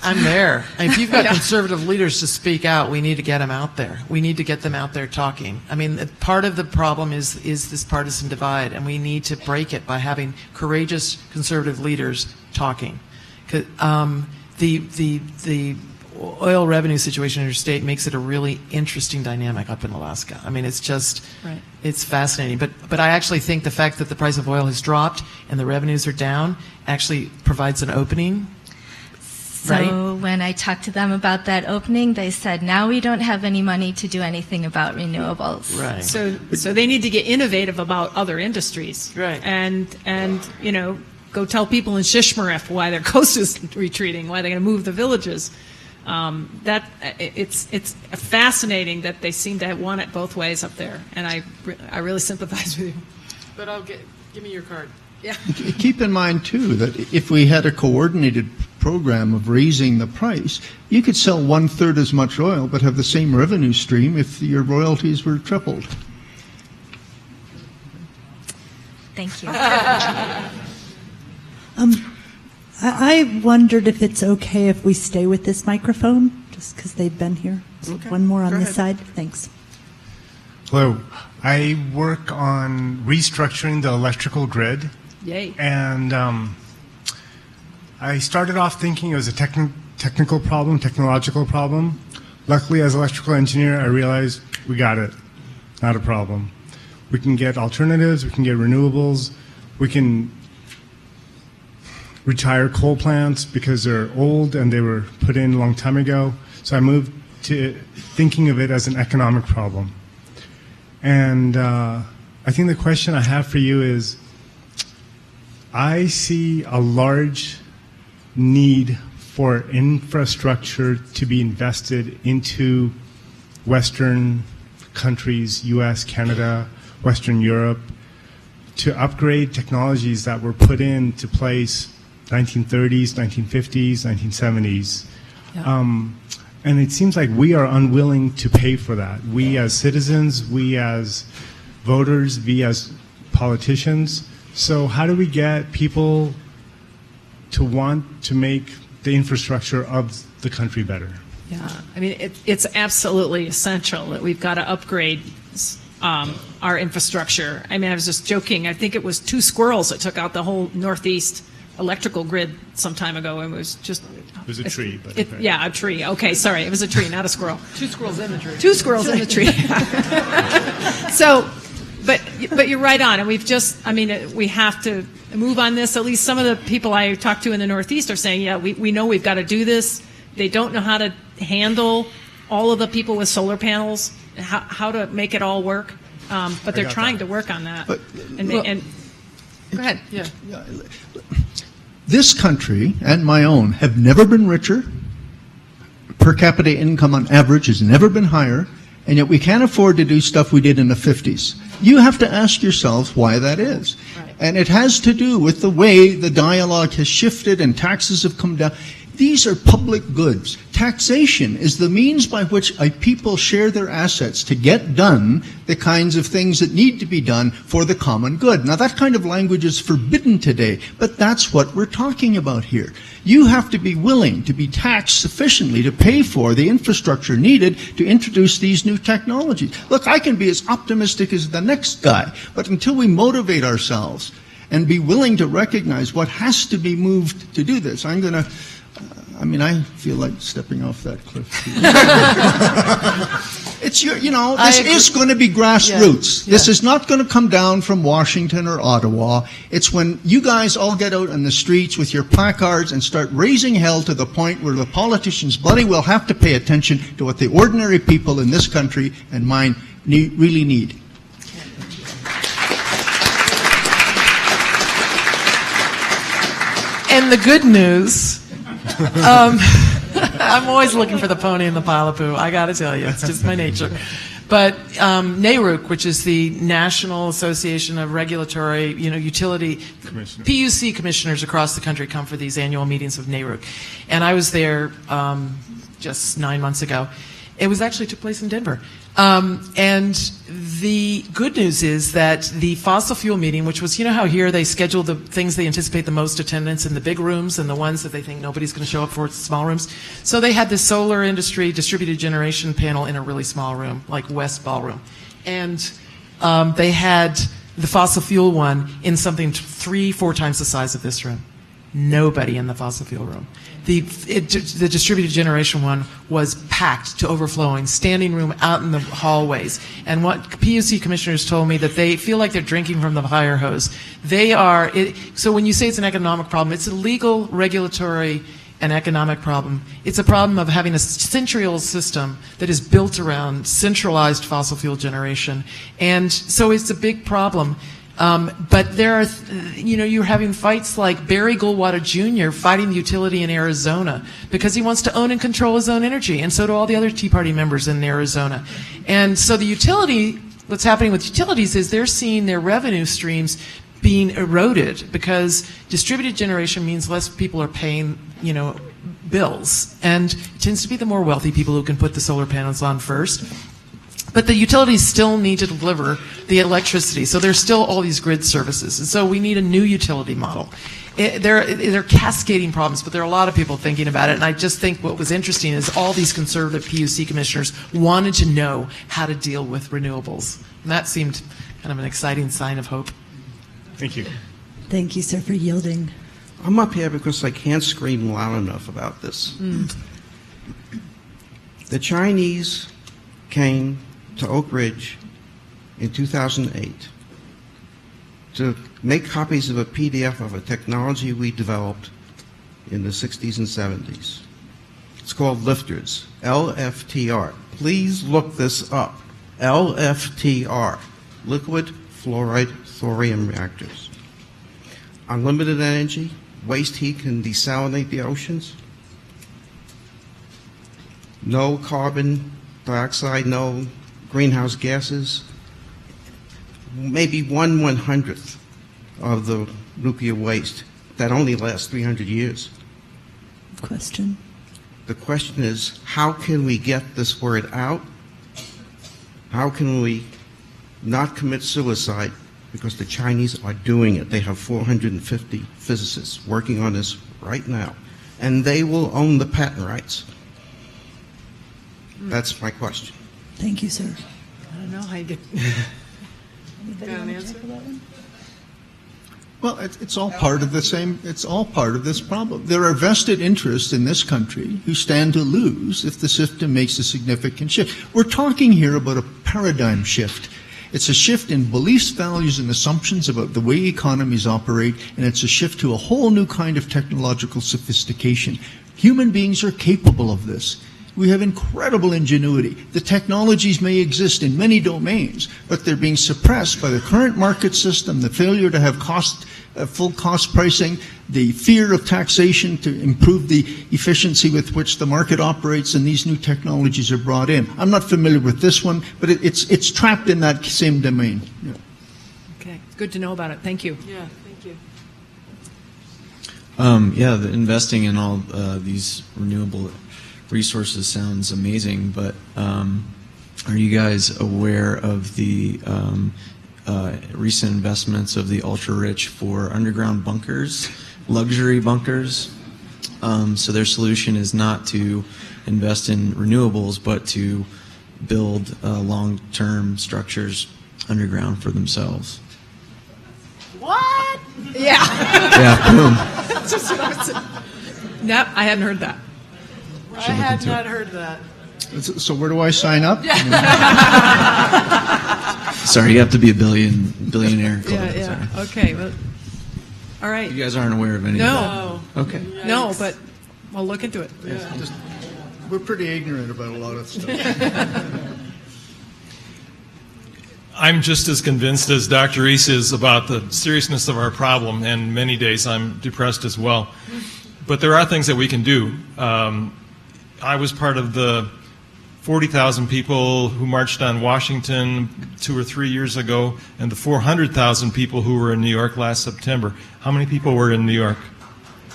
S3: I'm there. If you've got conservative leaders to speak out, we need to get them out there. We need to get them out there talking. I mean, part of the problem is this partisan divide, and we need to break it by having courageous conservative leaders talking. The oil revenue situation in your state makes it a really interesting dynamic up in Alaska. I mean, it's just, it's fascinating. But I actually think the fact that the price of oil has dropped and the revenues are down actually provides an opening.
S12: So when I talked to them about that opening, they said, now we don't have any money to do anything about renewables.
S3: Right.
S4: So they need to get innovative about other industries.
S3: Right.
S4: And go tell people in Shishmaref why their coast is retreating, why they're going to move the villages. It's fascinating that they seem to want it both ways up there, and I really sympathize with you.
S3: But give me your card. Yeah.
S7: Keep in mind, too, that if we had a coordinated program of raising the price, you could sell 1/3 as much oil but have the same revenue stream if your royalties were tripled.
S12: Thank you.
S9: I wondered if it's okay if we stay with this microphone, just because they've been here.
S3: Okay.
S9: One more on
S3: Go
S9: this
S3: ahead.
S9: side. Thanks.
S13: Hello. I work on restructuring the electrical grid.
S4: Yay.
S13: And I started off thinking it was a technological problem. Luckily, as an electrical engineer, I realized we got it. Not a problem. We can get alternatives, we can get renewables, we can retire coal plants because they're old and they were put in a long time ago. So I moved to thinking of it as an economic problem. And I think the question I have for you is, I see a large need for infrastructure to be invested into Western countries, US, Canada, Western Europe, to upgrade technologies that were put into place 1930s, 1950s, 1970s. Yeah. And it seems like we are unwilling to pay for that. We as citizens, we as voters, we as politicians. So how do we get people to want to make the infrastructure of the country better?
S4: Yeah, I mean, it's absolutely essential that we've got to upgrade our infrastructure. I mean, I was just joking. I think it was 2 squirrels that took out the whole Northeast electrical grid some time ago. And it was just...
S13: It was a tree. But
S4: okay. Yeah, a tree. Okay, sorry. It was a tree, not a squirrel.
S3: 2 squirrels in the tree.
S4: 2 squirrels in the tree. So, but you're right on. And we've just, I mean, we have to move on this. At least some of the people I talked to in the Northeast are saying, yeah, we know we've got to do this. They don't know how to handle all of the people with solar panels, how to make it all work. But they're trying to work on that.
S7: But,
S4: and go ahead.
S3: Yeah.
S7: This country and my own have never been richer. Per capita income on average has never been higher, and yet we can't afford to do stuff we did in the 50s. You have to ask yourself why that is. Right. And it has to do with the way the dialogue has shifted and taxes have come down. These are public goods. Taxation is the means by which a people share their assets to get done the kinds of things that need to be done for the common good. Now, that kind of language is forbidden today, but that's what we're talking about here. You have to be willing to be taxed sufficiently to pay for the infrastructure needed to introduce these new technologies. Look, I can be as optimistic as the next guy, but until we motivate ourselves and be willing to recognize what has to be moved to do this, I feel like stepping off that cliff. It's this is going to be grassroots. Yeah. This is not going to come down from Washington or Ottawa. It's when you guys all get out on the streets with your placards and start raising hell to the point where the politicians bloody will have to pay attention to what the ordinary people in this country and mine really need.
S3: And the good news... I'm always looking for the pony in the pile of poo. I got to tell you, it's just my nature. But NARUC, which is the National Association of Regulatory, Utility PUC commissioners across the country, come for these annual meetings of NARUC, and I was there just 9 months ago. It actually took place in Denver. And the good news is that the fossil fuel meeting, which was, how here they schedule the things they anticipate the most attendance in the big rooms and the ones that they think nobody's going to show up for, it's the small rooms. So they had the solar industry distributed generation panel in a really small room, like West Ballroom. And they had the fossil fuel one in something 3-4 times the size of this room. Nobody in the fossil fuel room. The distributed generation one was packed to overflowing, standing room out in the hallways. And what PUC commissioners told me that they feel like they're drinking from the fire hose. So when you say it's an economic problem, it's a legal, regulatory, and economic problem. It's a problem of having a century-old system that is built around centralized fossil fuel generation. And so it's a big problem. But there are, you're having fights like Barry Goldwater Jr. fighting the utility in Arizona because he wants to own and control his own energy, and so do all the other Tea Party members in Arizona. And so the utility, what's happening with utilities is they're seeing their revenue streams being eroded because distributed generation means less people are paying, bills. And it tends to be the more wealthy people who can put the solar panels on first. But the utilities still need to deliver the electricity, so there's still all these grid services. And so we need a new utility model. There are cascading problems, but there are a lot of people thinking about it. And I just think what was interesting is all these conservative PUC commissioners wanted to know how to deal with renewables. And that seemed kind of an exciting sign of hope.
S13: Thank you.
S9: Thank you, sir, for yielding.
S14: I'm up here because I can't scream loud enough about this. The Chinese came to Oak Ridge in 2008 to make copies of a PDF of a technology we developed in the 60s and 70s. It's called lifters, LFTR. Please look this up. LFTR, liquid fluoride thorium reactors. Unlimited energy, waste heat can desalinate the oceans. No carbon dioxide, no greenhouse gases. Maybe 1/100th of the nuclear waste that only lasts 300 years.
S9: Question.
S14: The question is, how can we get this word out? How can we not commit suicide? Because the Chinese are doing it. They have 450 physicists working on this right now, and they will own the patent rights. That's my question.
S9: Thank you, sir.
S3: I don't know how you get.
S9: Anybody
S3: Got an
S9: want to
S3: answer?
S9: tackle that one?
S7: Well, it's all part of the same, it's all part of this problem. There are vested interests in this country who stand to lose if the system makes a significant shift. We're talking here about a paradigm shift. It's a shift in beliefs, values, and assumptions about the way economies operate, and it's a shift to a whole new kind of technological sophistication. Human beings are capable of this. We have incredible ingenuity. The technologies may exist in many domains, but they're being suppressed by the current market system, the failure to have full cost pricing, the fear of taxation to improve the efficiency with which the market operates, and these new technologies are brought in. I'm not familiar with this one, but it's trapped in that same domain. Yeah.
S4: Okay, good to know about it. Thank you.
S3: Yeah, thank you.
S15: The investing in all these renewable resources sounds amazing, but are you guys aware of the recent investments of the ultra-rich for underground bunkers, luxury bunkers? So their solution is not to invest in renewables, but to build long-term structures underground for themselves.
S4: What? Yeah.
S15: Yeah, boom.
S4: That's just what I was saying. Nope, I hadn't heard that.
S3: I had not heard that.
S7: So where do I sign up?
S15: Sorry, you have to be a billionaire.
S4: Yeah. Okay. Well, all right.
S15: You guys aren't aware of any
S4: No.
S15: of that? Okay.
S4: No, but I'll look into it.
S7: We're pretty ignorant about a lot of stuff.
S16: I'm just as convinced as Dr. Reese is about the seriousness of our problem, and many days I'm depressed as well. But there are things that we can do. I was part of the 40,000 people who marched on Washington 2 or 3 years ago, and the 400,000 people who were in New York last September. How many people were in New York?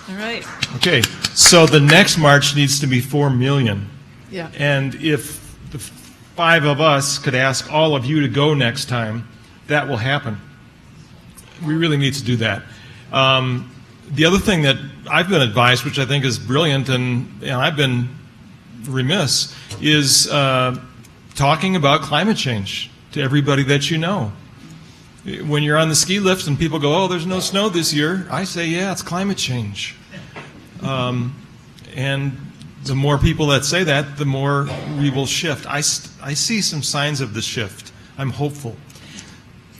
S4: All right.
S16: Okay, so the next march needs to be 4 million.
S4: Yeah.
S16: And if the 5 of us could ask all of you to go next time, that will happen. We really need to do that. The other thing that I've been advised, which I think is brilliant, and I've been remiss, is talking about climate change to everybody that you know. When you're on the ski lift and people go, "Oh, there's no snow this year," I say, "Yeah, it's climate change." And the more people that say that, the more we will shift. I see some signs of the shift. I'm hopeful.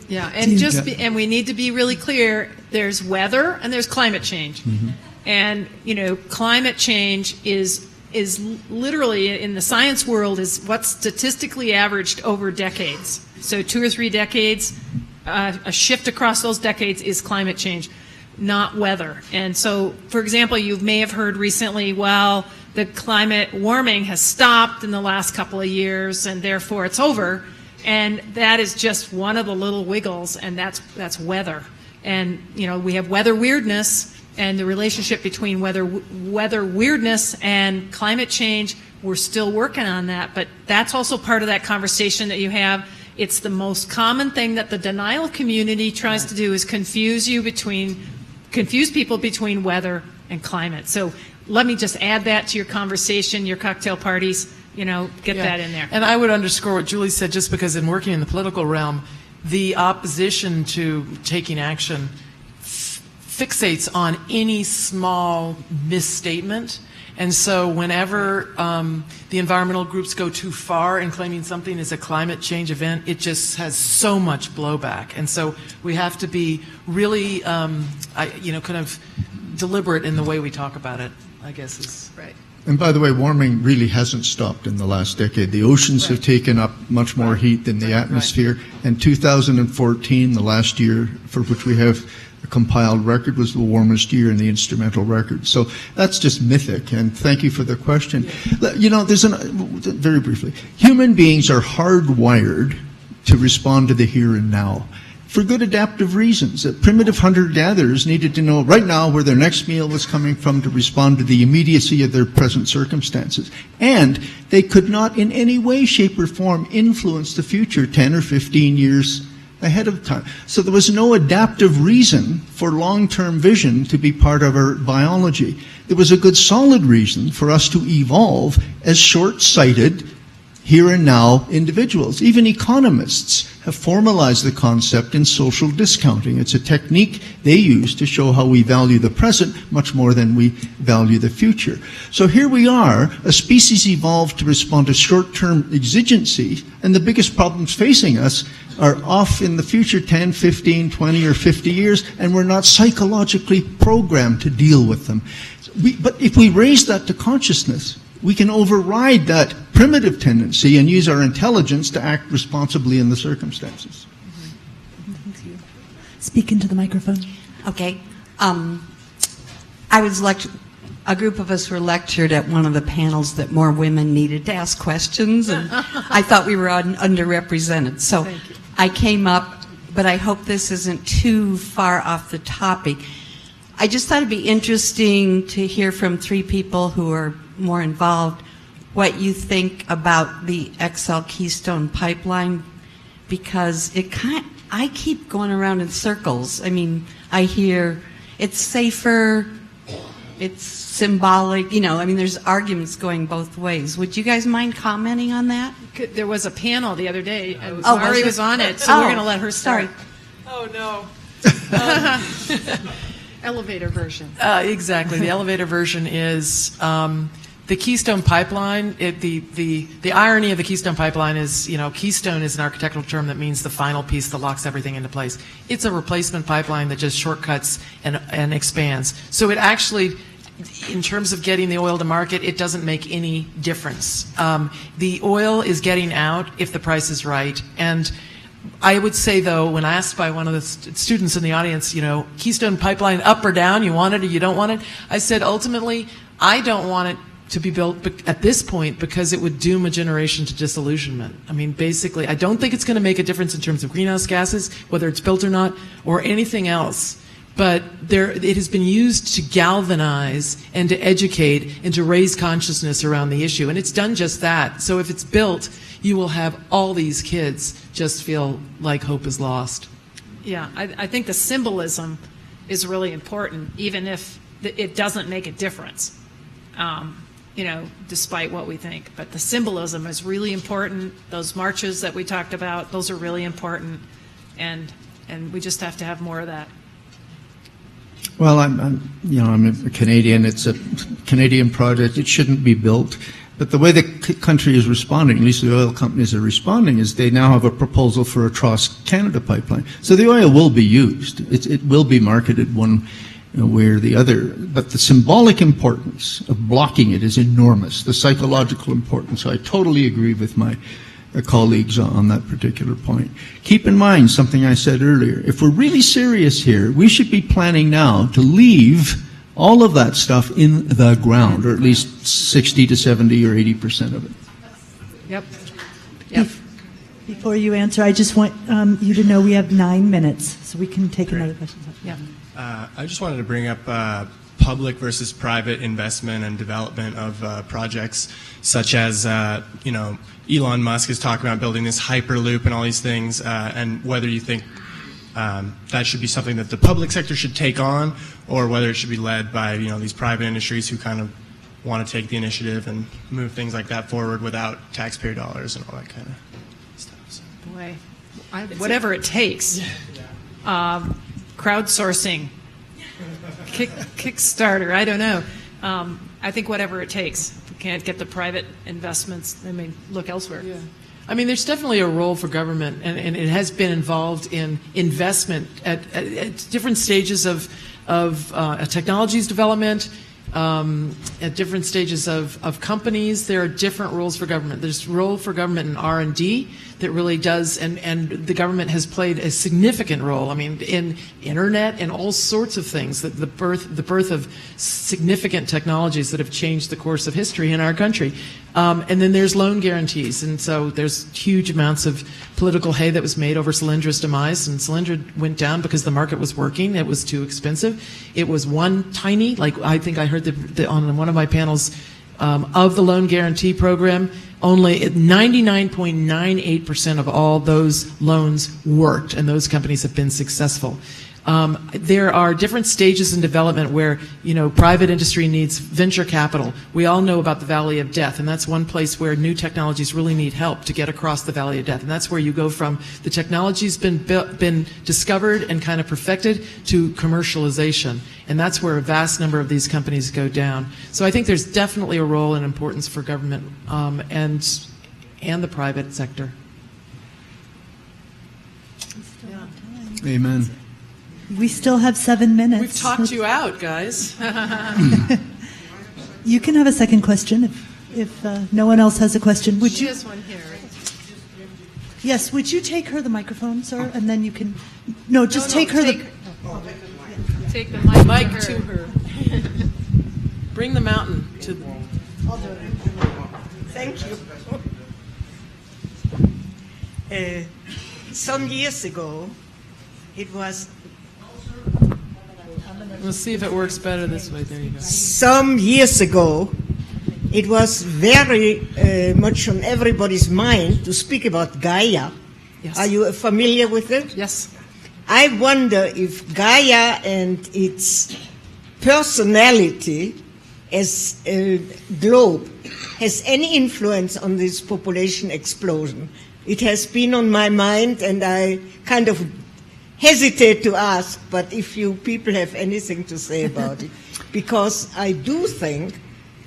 S4: Yeah, and and we need to be really clear. There's weather and there's climate change, and climate change is literally in the science world is what's statistically averaged over decades. So 2 or 3 decades, a shift across those decades is climate change, not weather. And so, for example, you may have heard recently, well, the climate warming has stopped in the last couple of years, and therefore it's over. And that is just one of the little wiggles, and that's weather. And we have weather weirdness, and the relationship between weather weirdness and climate change. We're still working on that, but that's also part of that conversation that you have. It's the most common thing that the denial community tries to do is confuse people between weather and climate. So let me just add that to your conversation, your cocktail parties. Get that in there.
S3: And I would underscore what Julie said, just because in working in the political realm, the opposition to taking action fixates on any small misstatement. And so whenever the environmental groups go too far in claiming something is a climate change event, it just has so much blowback. And so we have to be really, kind of deliberate in the way we talk about it, I guess is right.
S7: And by the way, warming really hasn't stopped in the last decade. The oceans have taken up much more heat than the atmosphere. And 2014, the last year for which we have a compiled record, was the warmest year in the instrumental record. So that's just mythic. And thank you for the question. You know, very briefly, human beings are hardwired to respond to the here and now, for good adaptive reasons. Primitive hunter-gatherers needed to know right now where their next meal was coming from to respond to the immediacy of their present circumstances. And they could not in any way, shape, or form influence the future 10 or 15 years ahead of time. So there was no adaptive reason for long-term vision to be part of our biology. There was a good solid reason for us to evolve as short-sighted, here and now individuals. Even economists have formalized the concept in social discounting. It's a technique they use to show how we value the present much more than we value the future. So here we are, a species evolved to respond to short-term exigency, and the biggest problems facing us are off in the future 10, 15, 20, or 50 years, and we're not psychologically programmed to deal with them. But if we raise that to consciousness, we can override that primitive tendency and use our intelligence to act responsibly in the circumstances.
S9: Thank you. Speak into the microphone.
S17: Okay. I was a group of us were lectured at one of the panels that more women needed to ask questions, and I thought we were underrepresented. So I came up, but I hope this isn't too far off the topic. I just thought it'd be interesting to hear from three people who are more involved what you think about the XL Keystone pipeline, because I keep going around in circles. I mean, I hear it's safer, it's symbolic, there's arguments going both ways. Would you guys mind commenting on that?
S4: There was a panel the other day, and Mari was on it, so we're going to let her start.
S3: Oh, no.
S4: Elevator version.
S3: Exactly. The elevator version is the Keystone Pipeline. The irony of the Keystone Pipeline is, Keystone is an architectural term that means the final piece that locks everything into place. It's a replacement pipeline that just shortcuts and expands. So it actually, in terms of getting the oil to market, it doesn't make any difference. The oil is getting out if the price is right. And I would say, though, when asked by one of the students in the audience, Keystone Pipeline up or down, you want it or you don't want it, I said, ultimately, I don't want it to be built at this point because it would doom a generation to disillusionment. I mean, basically, I don't think it's going to make a difference in terms of greenhouse gases, whether it's built or not, or anything else. But it has been used to galvanize and to educate and to raise consciousness around the issue. And it's done just that. So if it's built, you will have all these kids just feel like hope is lost.
S4: Yeah, I think the symbolism is really important, even if it doesn't make a difference, despite what we think. But the symbolism is really important. Those marches that we talked about, those are really important. And we just have to have more of that.
S7: Well, I'm a Canadian. It's a Canadian project. It shouldn't be built. But the way the country is responding, at least the oil companies are responding, is they now have a proposal for a Trans-Canada pipeline. So the oil will be used. It will be marketed one way or the other. But the symbolic importance of blocking it is enormous, the psychological importance. So I totally agree with my colleagues on that particular point. Keep in mind something I said earlier. If we're really serious here, we should be planning now to leave all of that stuff in the ground, or at least 60 to 70 or 80% of it.
S4: Yep.
S9: Before you answer, I just want you to know we have 9 minutes, so we can take another question.
S4: Yeah.
S10: I just wanted to bring up public versus private investment and development of projects, such as, Elon Musk is talking about building this Hyperloop and all these things, and whether you think that should be something that the public sector should take on, or whether it should be led by these private industries who kind of want to take the initiative and move things like that forward without taxpayer dollars and all that kind of stuff. So.
S4: Boy, whatever it takes. Crowdsourcing Kickstarter, I don't know. I think whatever it takes. If we can't get the private investments, I mean, look elsewhere.
S3: Yeah. I mean, there's definitely a role for government, and it has been involved in investment at different stages of technologies development, at different stages of companies. There are different roles for government. There's a role for government in R&D that really does, and the government has played a significant role. I mean, in internet and all sorts of things. The birth of significant technologies that have changed the course of history in our country. And then there's loan guarantees, and so there's huge amounts of political hay that was made over Solyndра's demise, and Solyndra went down because the market was working. It was too expensive. It was one tiny, like I think I heard on one of my panels of the loan guarantee program, only 99.98% of all those loans worked, and those companies have been successful. There are different stages in development where, private industry needs venture capital. We all know about the Valley of Death, and that's one place where new technologies really need help to get across the Valley of Death. And that's where you go from the technology's been discovered and kind of perfected to commercialization. And that's where a vast number of these companies go down. So I think there's definitely a role and importance for government and the private sector.
S7: Amen.
S9: We still have 7 minutes.
S3: We've talked you out, guys.
S9: You can have a second question if no one else has a question. Would you?
S4: There's one here.
S9: Yes. Would you take her the microphone, sir, and then you can. No, just take her the.
S4: Take the mic,
S3: Mic to her. Bring the mountain to the.
S18: I'll do it. Thank you. Some years ago, it was.
S3: Let's see if it works better this way. There you go.
S18: Some years ago, it was very much on everybody's mind to speak about Gaia.
S3: Yes.
S18: Are you familiar with it?
S3: Yes.
S18: I wonder if Gaia and its personality as a globe has any influence on this population explosion. It has been on my mind, and I kind of hesitate to ask, but if you people have anything to say about it, because I do think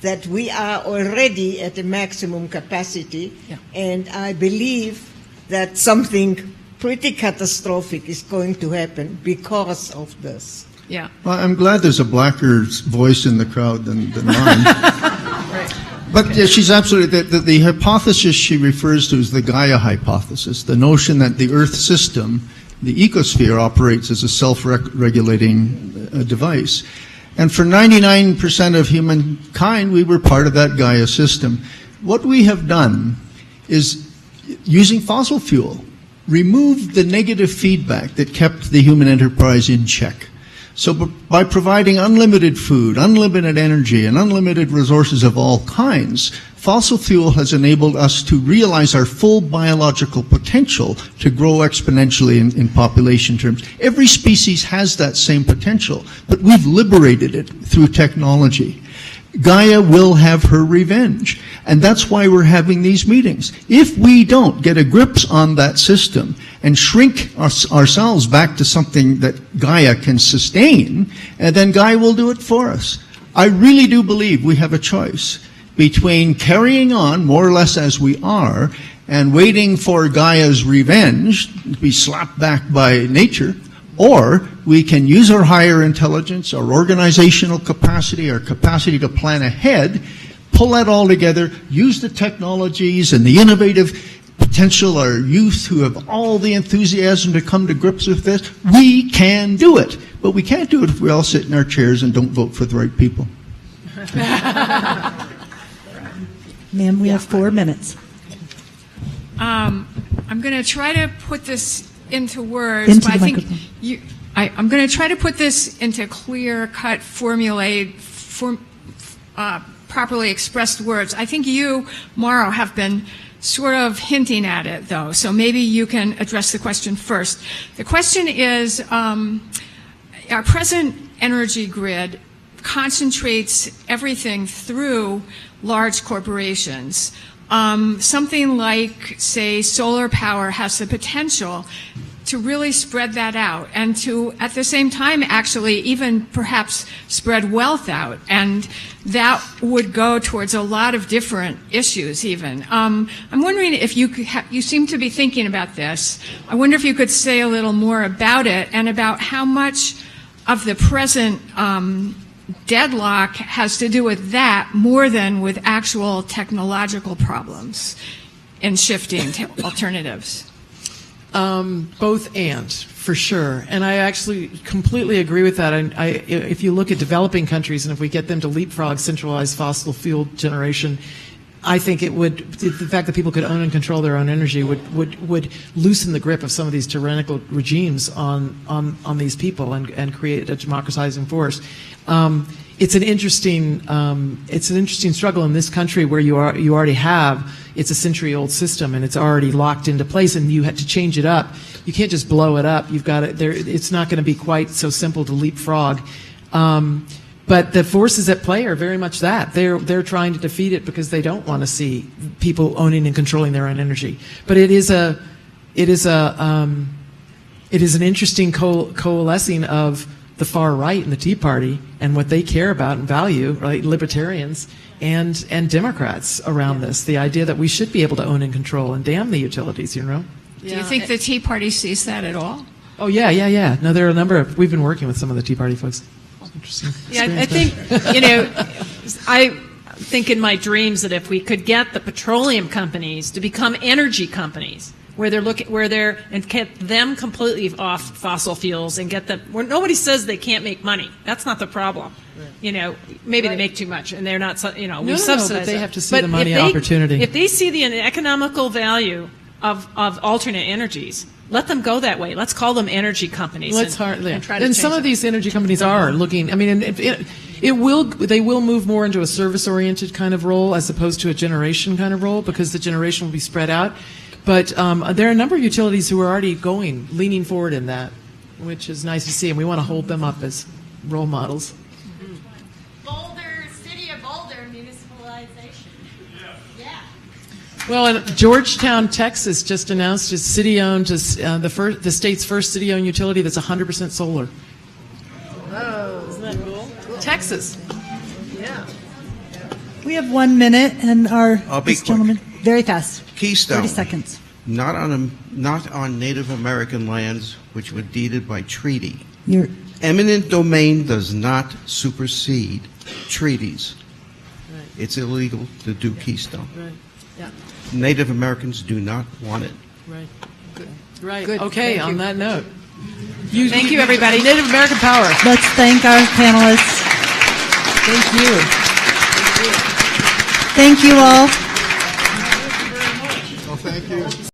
S18: that we are already at a maximum capacity, and I believe that something pretty catastrophic is going to happen because of this.
S4: Yeah.
S7: Well, I'm glad there's a blacker voice in the crowd than mine.
S4: Right.
S7: But yeah, she's absolutely, the hypothesis she refers to is the Gaia hypothesis, the notion that the Earth system, the ecosphere, operates as a self-regulating device. And for 99% of humankind, we were part of that Gaia system. What we have done is, using fossil fuel, remove the negative feedback that kept the human enterprise in check. So by providing unlimited food, unlimited energy, and unlimited resources of all kinds, fossil fuel has enabled us to realize our full biological potential to grow exponentially in population terms. Every species has that same potential, but we've liberated it through technology. Gaia will have her revenge, and that's why we're having these meetings. If we don't get a grip on that system and shrink ourselves back to something that Gaia can sustain, and then Gaia will do it for us. I really do believe we have a choice between carrying on more or less as we are and waiting for Gaia's revenge to be slapped back by nature, or we can use our higher intelligence, our organizational capacity, our capacity to plan ahead, pull that all together, use the technologies and the innovative potential, our youth who have all the enthusiasm to come to grips with this. We can do it. But we can't do it if we all sit in our chairs and don't vote for the right people.
S9: Ma'am, we have 4 minutes.
S19: I'm going to try to put this into words, but I think I'm going to try to put this into clear-cut, formulated, properly expressed words. I think you, Mauro, have been sort of hinting at it, though, so maybe you can address the question first. The question is, our present energy grid concentrates everything through large corporations. Something like, say, solar power has the potential to really spread that out and to, at the same time, actually even perhaps spread wealth out. And that would go towards a lot of different issues even. I'm wondering if you could you seem to be thinking about this. I wonder if you could say a little more about it and about how much of the present deadlock has to do with that more than with actual technological problems in shifting to alternatives.
S3: Both and, for sure. And I actually completely agree with that. If you look at developing countries and if we get them to leapfrog centralized fossil fuel generation, I think it would, the fact that people could own and control their own energy would loosen the grip of some of these tyrannical regimes on these people and create a democratizing force. It's an interesting struggle in this country where you already have, it's a century-old system and it's already locked into place, and you had to change it up. You can't just blow it up. You've got to, it's not going to be quite so simple to leapfrog. But the forces at play are very much that. They're trying to defeat it because they don't want to see people owning and controlling their own energy. But it is an interesting coalescing of the far right and the Tea Party and what they care about and value, right? Libertarians and Democrats around this. The idea that we should be able to own and control and damn the utilities, you know?
S19: Do you think the Tea Party sees that at all?
S3: Oh yeah. No, there are a number of. We've been working with some of the Tea Party folks. Interesting.
S4: Yeah, I think, I think in my dreams that if we could get the petroleum companies to become energy companies, where and get them completely off fossil fuels and get them where nobody says they can't make money. That's not the problem. Right. Maybe they make too much and they're not. We subsidize.
S3: But they have to see the money opportunity.
S4: If they see the economical value of alternate energies, let them go that way. Let's call them energy companies. And try to
S3: and some of these energy companies are looking. I mean, they will move more into a service-oriented kind of role as opposed to a generation kind of role, because the generation will be spread out. But there are a number of utilities who are already leaning forward in that, which is nice to see, and we want to hold them up as role models.
S20: City of Boulder municipalization. Yeah.
S3: Well, and Georgetown, Texas, just announced its city-owned, the state's first city-owned utility that's 100% solar.
S4: Oh, isn't that cool?
S3: Texas.
S4: Yeah.
S9: We have 1 minute, and
S14: I'll be
S9: this gentleman, very fast.
S14: Keystone.
S9: 30 seconds.
S14: Not on Native American lands which were deeded by treaty. Eminent domain does not supersede treaties.
S3: Right.
S14: It's illegal to do Keystone.
S3: Right. Yeah.
S14: Native Americans do not want it.
S3: Right. Good. Right.
S4: Good.
S3: Okay.
S4: Thank
S3: On
S4: you.
S3: that note,
S4: Thank you, everybody.
S3: Native American power.
S9: Let's thank our panelists.
S3: Thank you.
S9: Thank you all.
S1: Well, thank you.